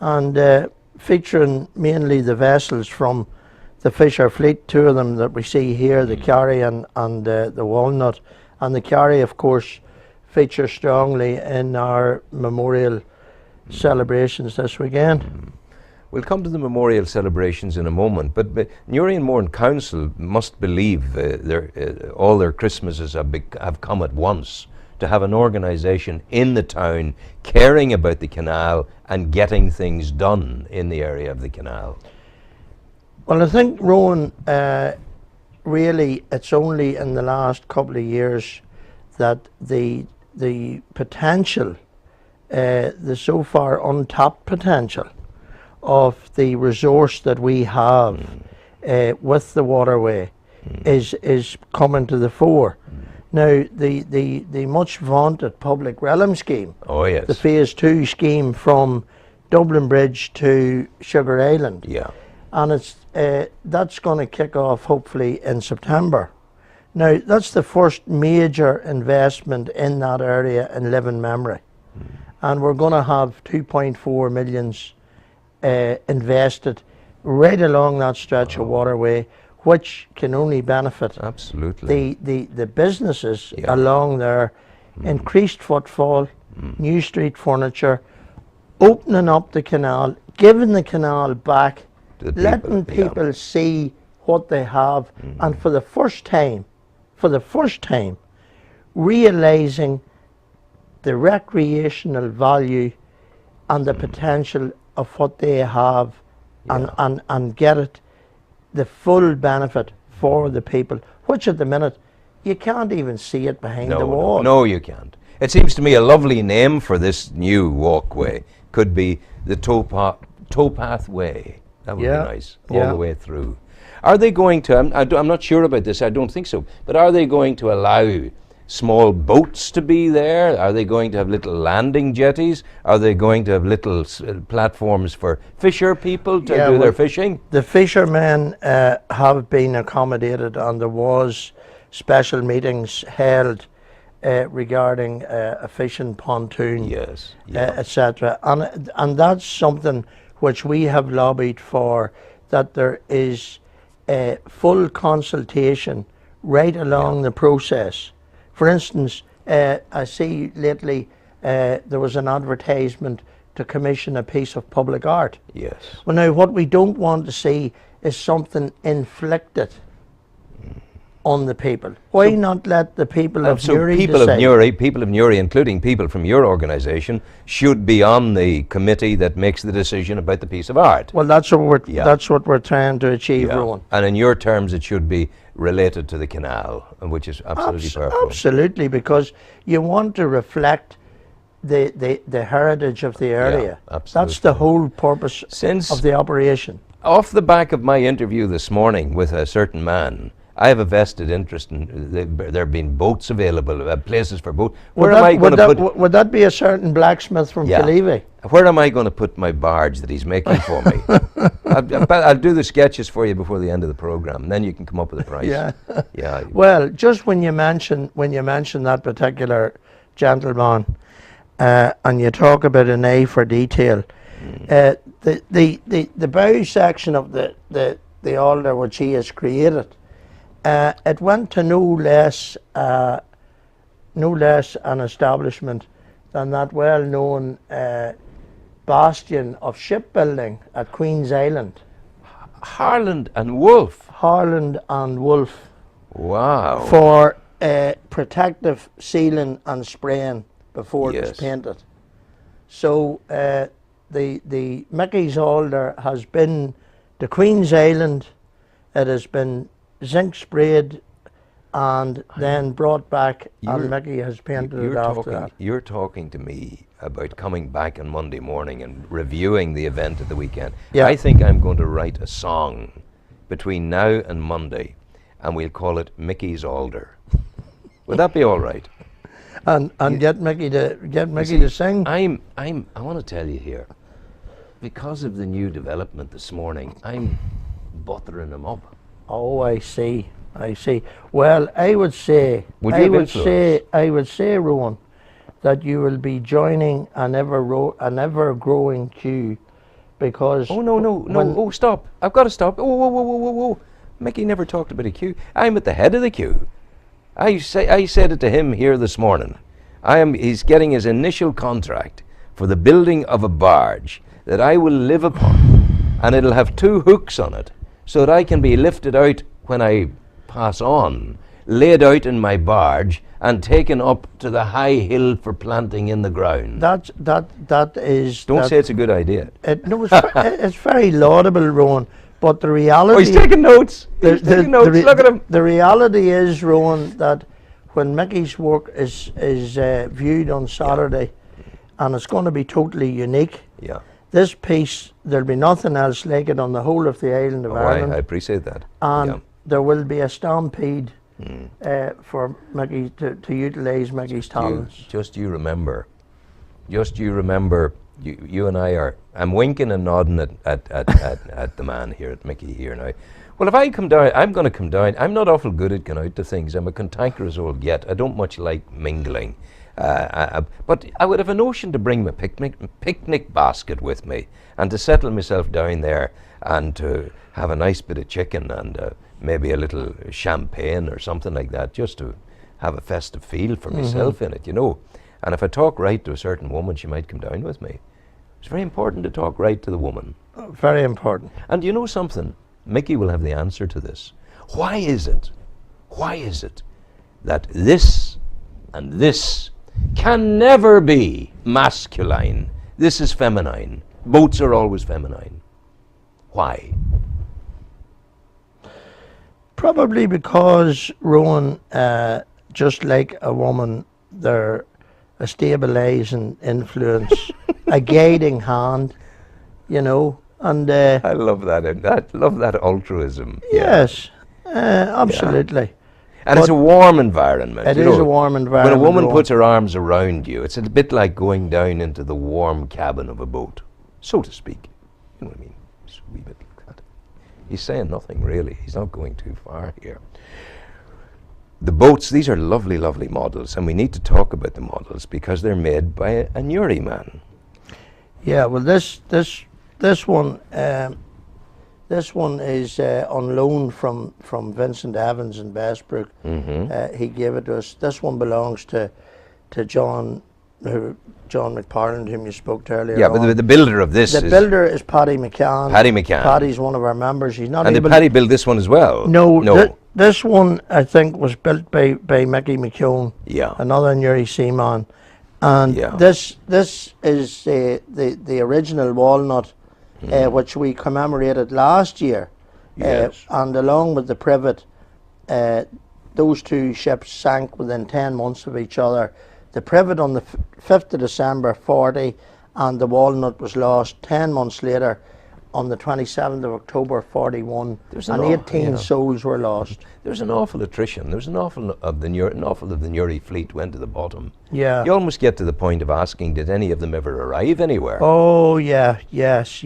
Speaker 2: and featuring mainly the vessels from the Fisher Fleet, 2 of them that we see here, the Carry and the Walnut. And the Carry, of course, features strongly in our memorial celebrations this weekend.
Speaker 1: We'll come to the memorial celebrations in a moment, but Newry and Mourne Council must believe all their Christmases have come at once to have an organisation in the town caring about the canal and getting things done in the area of the canal.
Speaker 2: Well, I think, Rowan, really it's only in the last couple of years that the potential, the so far untapped potential of the resource that we have with the waterway is coming to the fore. Now, the much vaunted public realm scheme,
Speaker 1: Oh yes.
Speaker 2: the phase 2 scheme from Dublin Bridge to Sugar Island,
Speaker 1: Yeah.
Speaker 2: and that's going to kick off hopefully in September. Now, that's the first major investment in that area in living memory, and we're going to have 2.4 millions invested right along that stretch of waterway, which can only benefit
Speaker 1: Absolutely.
Speaker 2: the businesses
Speaker 1: Yeah.
Speaker 2: along there. Increased footfall, new street furniture, opening up the canal, giving the canal back,
Speaker 1: To the
Speaker 2: letting
Speaker 1: people, yeah.
Speaker 2: people see what they have, and for the first time,
Speaker 6: realising the recreational value and the potential of what they have, and get it the full benefit for the people, which at the minute you can't even see it behind the wall.
Speaker 1: No, you can't. It seems to me a lovely name for this new walkway could be the Towpath Way. That would be nice, all the way through. Are they going to, I'm not sure about this, I don't think so, but are they going to allow small boats to be there? Are they going to have little landing jetties? Are they going to have little platforms for fisher people to do their fishing?
Speaker 6: The fishermen have been accommodated, and there was special meetings held regarding a fishing pontoon, etc. And that's something which we have lobbied for, that there is a full consultation right along the process. For instance, I see lately there was an advertisement to commission a piece of public art.
Speaker 1: Yes.
Speaker 6: Well, now what we don't want to see is something inflicted on the people. Why not let the people of Newry decide?
Speaker 1: People of Newry, including people from your organisation, should be on the committee that makes the decision about the piece of art.
Speaker 6: Well, that's what we're trying to achieve, Rowan.
Speaker 1: And in your terms, it should be related to the canal, which is absolutely perfect.
Speaker 6: Absolutely, because you want to reflect the heritage of the area. That's the whole purpose of the operation.
Speaker 1: Off the back of my interview this morning with a certain man, I have a vested interest in there being boats available, places for boats.
Speaker 6: Would that be a certain blacksmith from Killeavy?
Speaker 1: Where am I going to put my barge that he's making for me? I'll do the sketches for you before the end of the program, and then you can come up with a price.
Speaker 6: Well, just when you mention that particular gentleman, and you talk about an eye for detail, the bow section of the altar which he has created, it went to no less an establishment than that well-known bastion of shipbuilding at Queen's Island.
Speaker 1: Harland and Wolff.
Speaker 6: Harland and Wolff.
Speaker 1: Wow.
Speaker 6: For protective sealing and spraying before it was painted. So the Mickey's altar has been to Queen's Island. It has been zinc sprayed and then brought back, and Mickey has painted it after that.
Speaker 1: You're talking to me about coming back on Monday morning and reviewing the event of the weekend. I think I'm going to write a song between now and Monday, and we'll call it Mickey's Alder. Would that be all right?
Speaker 6: And get Mickey to sing.
Speaker 1: I want to tell you here, because of the new development this morning, I'm buttering him up.
Speaker 6: Oh, I see. Well, I would say, Rowan, that you will be joining an ever-growing queue, because...
Speaker 1: Oh, no, stop. I've got to stop. Whoa. Mickey never talked about a queue. I'm at the head of the queue. I said it to him here this morning. He's getting his initial contract for the building of a barge that I will live upon, and it'll have 2 hooks on it, so that I can be lifted out when I pass on, laid out in my barge, and taken up to the high hill for planting in the ground.
Speaker 6: That is...
Speaker 1: Don't say it's a good idea.
Speaker 6: No, it's very laudable, Rowan, but the reality...
Speaker 1: Oh, he's taking notes. He's taking notes. Look at him.
Speaker 6: The reality is, Rowan, that when Mickey's work is viewed on Saturday, and it's going to be totally unique. This piece, there'll be nothing else like it on the whole of the island of Ireland.
Speaker 1: I appreciate that.
Speaker 6: And there will be a stampede for Mickey to utilise Mickey's talents.
Speaker 1: Just you remember, you and I are, I'm winking and nodding at the man here, at Mickey here now. Well, if I come down, I'm going to come down. I'm not awful good at going out to things. I'm a cantankerous old get. I don't much like mingling. But I would have a notion to bring my picnic basket with me, and to settle myself down there, and to have a nice bit of chicken and maybe a little champagne or something like that, just to have a festive feel for myself in it, you know. And if I talk right to a certain woman, she might come down with me. It's very important to talk right to the woman.
Speaker 6: Very important.
Speaker 1: And you know something? Mickey will have the answer to this. Why is it that this And this can never be masculine. This is feminine. Boats are always feminine. Why?
Speaker 6: Probably because, Rowan, just like a woman, they're a stabilising influence, a guiding hand, you know. And
Speaker 1: I love that. I love that altruism.
Speaker 6: yes, absolutely.
Speaker 1: And it's a warm environment.
Speaker 6: It
Speaker 1: you
Speaker 6: is
Speaker 1: know,
Speaker 6: a warm environment.
Speaker 1: When a woman
Speaker 6: Rowan.
Speaker 1: puts her arms around you, it's a bit like going down into the warm cabin of a boat, so to speak. You know what I mean? It's a wee bit like that. He's saying nothing really. He's not going too far here. The boats, these are lovely, lovely models, and we need to talk about the models because they're made by a Newry man.
Speaker 6: Yeah, well, this one is on loan from Vincent Evans in Bestbrook. He gave it to us. This one belongs to John McParland, whom you spoke to earlier.
Speaker 1: Yeah, but the builder of this
Speaker 6: the builder is Paddy McCann.
Speaker 1: Paddy McCann.
Speaker 6: Paddy's one of our members. He's not.
Speaker 1: And did Paddy build this one as well?
Speaker 6: No. This one, I think, was built by Mickey McKeown.
Speaker 1: Yeah.
Speaker 6: Another Newry seaman. And this is the original walnut, which we commemorated last year.
Speaker 1: Yes.
Speaker 6: And along with the privet, those two ships sank within 10 months of each other. The privet on the 5th of December 40, and the walnut was lost 10 months later on the 27th of October 41, and 18 souls were lost.
Speaker 1: There's an awful attrition. There's an awful of the Newry fleet went to the bottom.
Speaker 6: Yeah.
Speaker 1: You almost get to the point of asking, did any of them ever arrive anywhere?
Speaker 6: Oh yeah, yes.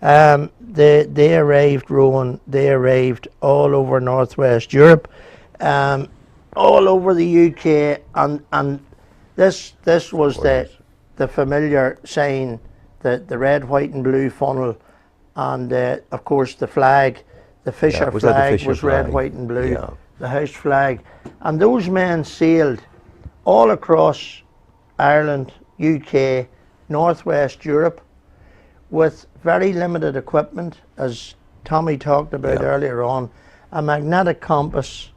Speaker 6: They arrived, Rowan. They arrived all over Northwest Europe, all over the UK, and this was the familiar sign, the red, white, and blue funnel, and of course the flag, the Fisher flag was red, white, and blue. The house flag, and those men sailed all across Ireland, UK, Northwest Europe, with very limited equipment, as Tommy talked about earlier on, a magnetic compass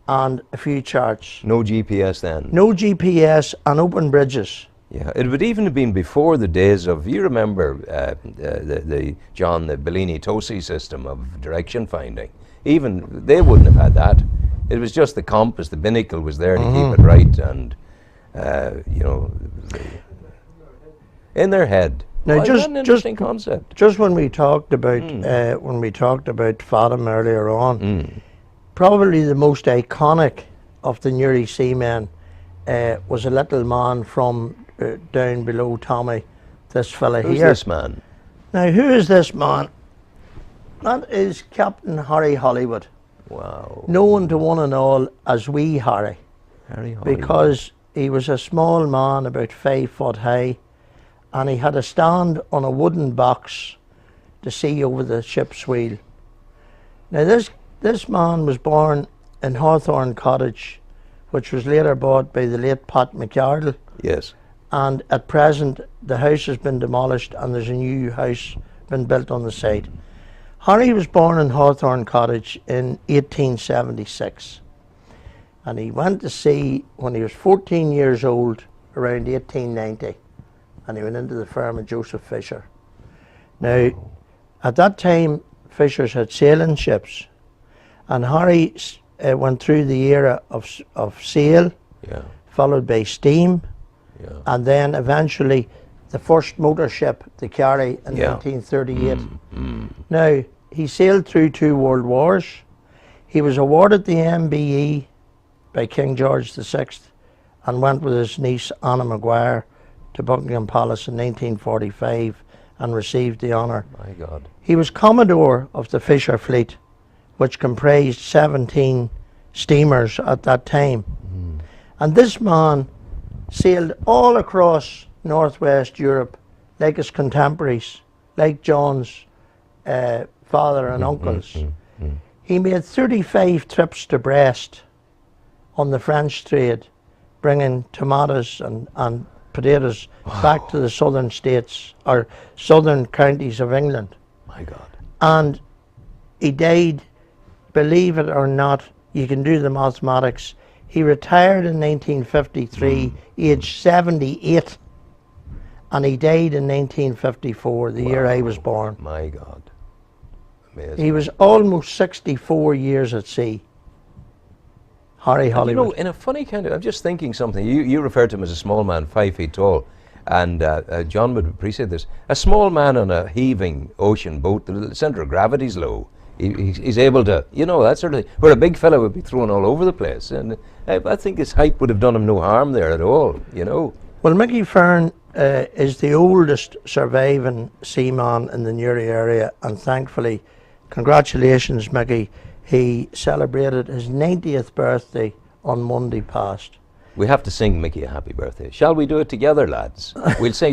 Speaker 6: and a few charts.
Speaker 1: No GPS then?
Speaker 6: No GPS and open bridges.
Speaker 1: Yeah, it would even have been before the days of, you remember the Bellini Tosi system of direction finding. Even they wouldn't have had that. It was just the compass, the binnacle was there to keep it right, and in their head.
Speaker 6: Now,
Speaker 1: just an interesting concept.
Speaker 6: Just when we talked about Fathom earlier on, probably the most iconic of the Newry seamen was a little man from down below Tommy, this fella here.
Speaker 1: Who's this man?
Speaker 6: Now, who is this man? That is Captain Harry Hollywood.
Speaker 1: Wow.
Speaker 6: Known to one and all as Wee Harry.
Speaker 1: Harry Hollywood.
Speaker 6: Because he was a small man, about 5 foot high, and he had a stand on a wooden box to see over the ship's wheel. Now, this man was born in Hawthorne Cottage, which was later bought by the late Pat McArdle.
Speaker 1: Yes.
Speaker 6: And at present, the house has been demolished and there's a new house been built on the site. Harry was born in Hawthorne Cottage in 1876. And he went to sea when he was 14 years old, around 1890. And he went into the firm of Joseph Fisher. Now, at that time, Fishers had sailing ships. And Harry went through the era of sail, followed by steam, and then eventually the first motor ship, the Carry, in 1938. Now, he sailed through 2 world wars. He was awarded the MBE by King George VI and went with his niece Anna Maguire to Buckingham Palace in 1945 and received the honour.
Speaker 1: My God.
Speaker 6: He was Commodore of the Fisher fleet, which comprised 17 steamers at that time. And this man sailed all across Northwest Europe like his contemporaries, like John's father and uncles. He made 35 trips to Brest on the French trade, bringing tomatoes and potatoes back to the southern states or southern counties of England.
Speaker 1: My God.
Speaker 6: And he died, believe it or not, you can do the mathematics, He retired in 1953, aged 78, and he died in 1954, the year I was born.
Speaker 1: My God. Amazing.
Speaker 6: He was almost 64 years at sea. Harry
Speaker 1: And
Speaker 6: Hollywood.
Speaker 1: you know, in a funny kind of, I'm just thinking something. You referred to him as a small man, 5 feet tall, and John would appreciate this. A small man on a heaving ocean boat, the centre of gravity's low. He's able to, you know, that sort of thing. Where a big fella would be thrown all over the place. And I think his height would have done him no harm there at all, you know.
Speaker 6: Well, Mickey Fearn is the oldest surviving seaman in the Newry area, and thankfully, congratulations, Mickey. He celebrated his 90th birthday on Monday past.
Speaker 1: We have to sing Mickey a happy birthday. Shall we do it together, lads? We'll say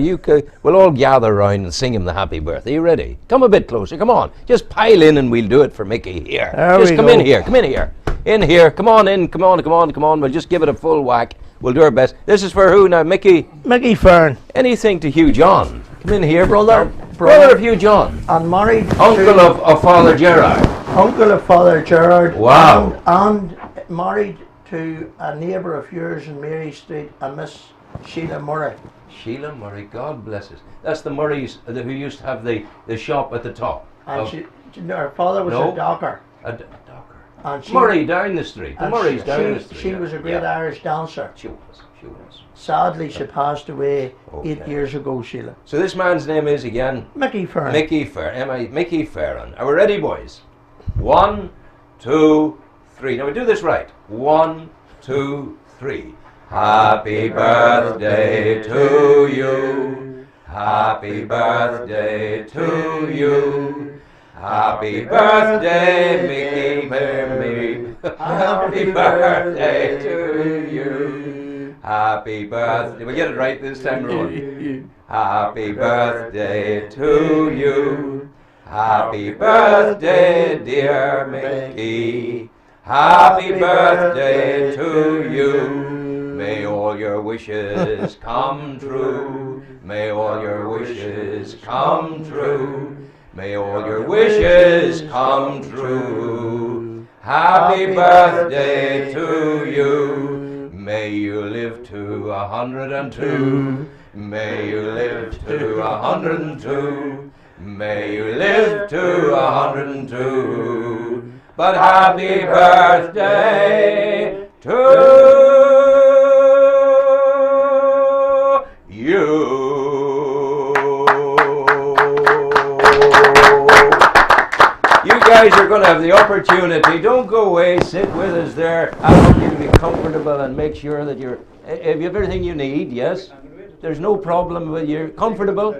Speaker 1: we'll all gather around and sing him the happy birthday. You ready? Come a bit closer. Come on. Just pile in and we'll do it for Mickey here. Just come in here. Come in here. In here. Come on in. Come on. Come on. Come on. We'll just give it a full whack. We'll do our best. This is for who now? Mickey?
Speaker 6: Mickey Fearn.
Speaker 1: Anything to Hugh John. Come in here.
Speaker 6: Brother
Speaker 1: of Hugh John.
Speaker 6: And married
Speaker 1: Uncle of Father Gerard.
Speaker 6: Uncle of Father Gerard.
Speaker 1: Wow.
Speaker 6: And married to a neighbour of yours in Mary Street, a Miss Sheila Murray.
Speaker 1: Sheila Murray, God bless us. That's the Murrays who used to have the shop at the top.
Speaker 6: And her father was a docker.
Speaker 1: A docker.
Speaker 6: And
Speaker 1: Murray down the street. The Murrays down the street.
Speaker 6: She was a great Irish dancer.
Speaker 1: She was.
Speaker 6: Sadly, she passed away 8 years ago, Sheila.
Speaker 1: So this man's name is again?
Speaker 6: Mickey Fearn.
Speaker 1: Mickey Fearn. Mickey Fearn. Are we ready, boys? 1, 2, 3. Now we do this right. 1, 2, 3. Happy birthday to you. Happy birthday to you. Happy birthday, Mickey Fearn. Happy birthday to you. Happy birthday. We'll get it right this time, Rowan. Happy birthday to you. Happy birthday, dear Mickey. Happy birthday to you. May all your wishes come true. May all your wishes come true. May all your wishes come true. Happy birthday to you. May you live to 102. May you live to 102. May you live to 102. But happy birthday to you. You guys are going to have the opportunity. Don't go away. Sit with us there. I want you to be comfortable and make sure that you have everything you need. Yes? There's no problem with you. Comfortable,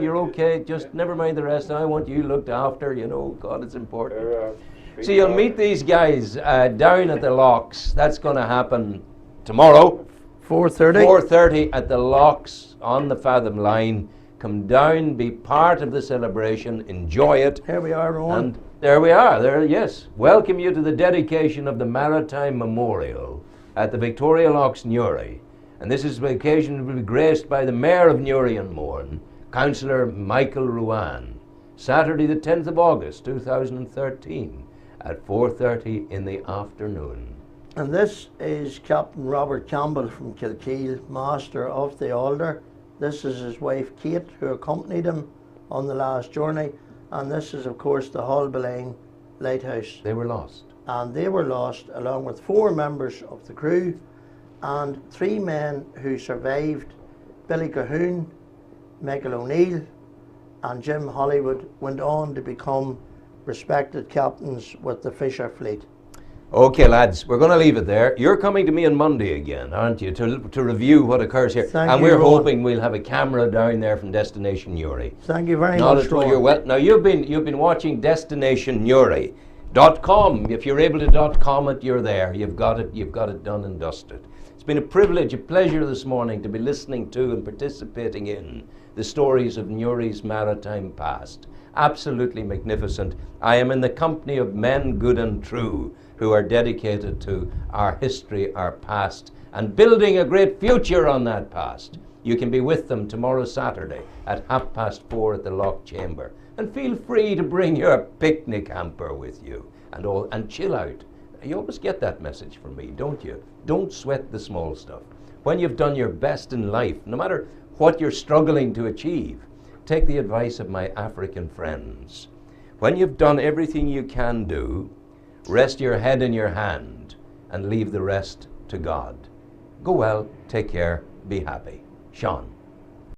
Speaker 1: you're okay. Just never mind the rest. I want you looked after. You know, God, it's important. So you'll meet these guys down at the locks. That's going to happen tomorrow.
Speaker 6: 4:30.
Speaker 1: 4:30 at the locks on the Fathom line. Come down, be part of the celebration, enjoy it.
Speaker 6: Here we are, Rowan.
Speaker 1: And there we are. Yes. Welcome you to the dedication of the Maritime Memorial at the Victoria Locks, Newry. And this is the occasion will be graced by the Mayor of Newry and Mourne, Councillor Michael Ruane, Saturday the 10th of August 2013 at 4:30 in the afternoon.
Speaker 6: And this is Captain Robert Campbell from Kilkeel, Master of the Alder. This is his wife Kate, who accompanied him on the last journey. And this is, of course, the Hallbeline Lighthouse.
Speaker 1: They were lost.
Speaker 6: And they were lost along with 4 members of the crew and 3 men who survived. Billy Cahoon, Michael O'Neill and Jim Hollywood went on to become respected captains with the Fisher Fleet.
Speaker 1: Okay, lads, we're going to leave it there. You're coming to me on Monday again, aren't you, to review what occurs here.
Speaker 6: Thank
Speaker 1: we're
Speaker 6: you, Rowan.
Speaker 1: hoping we'll have a camera down there from Destination Newry.
Speaker 6: Thank you very
Speaker 1: Not
Speaker 6: much,
Speaker 1: at all.
Speaker 6: Rowan.
Speaker 1: You're well. Now you've been watching Destination Newry.com. If you're able to .com it, you're there. You've got it done and dusted. It's been a privilege, a pleasure this morning to be listening to and participating in the stories of Newry's maritime past. Absolutely magnificent. I am in the company of men good and true who are dedicated to our history, our past, and building a great future on that past. You can be with them tomorrow Saturday at 4:30 at the Lock Chamber. And feel free to bring your picnic hamper with you and chill out. You always get that message from me, don't you? Don't sweat the small stuff. When you've done your best in life, no matter what you're struggling to achieve, take the advice of my African friends. When you've done everything you can do, rest your head in your hand and leave the rest to God. Go well, take care, be happy. Sean.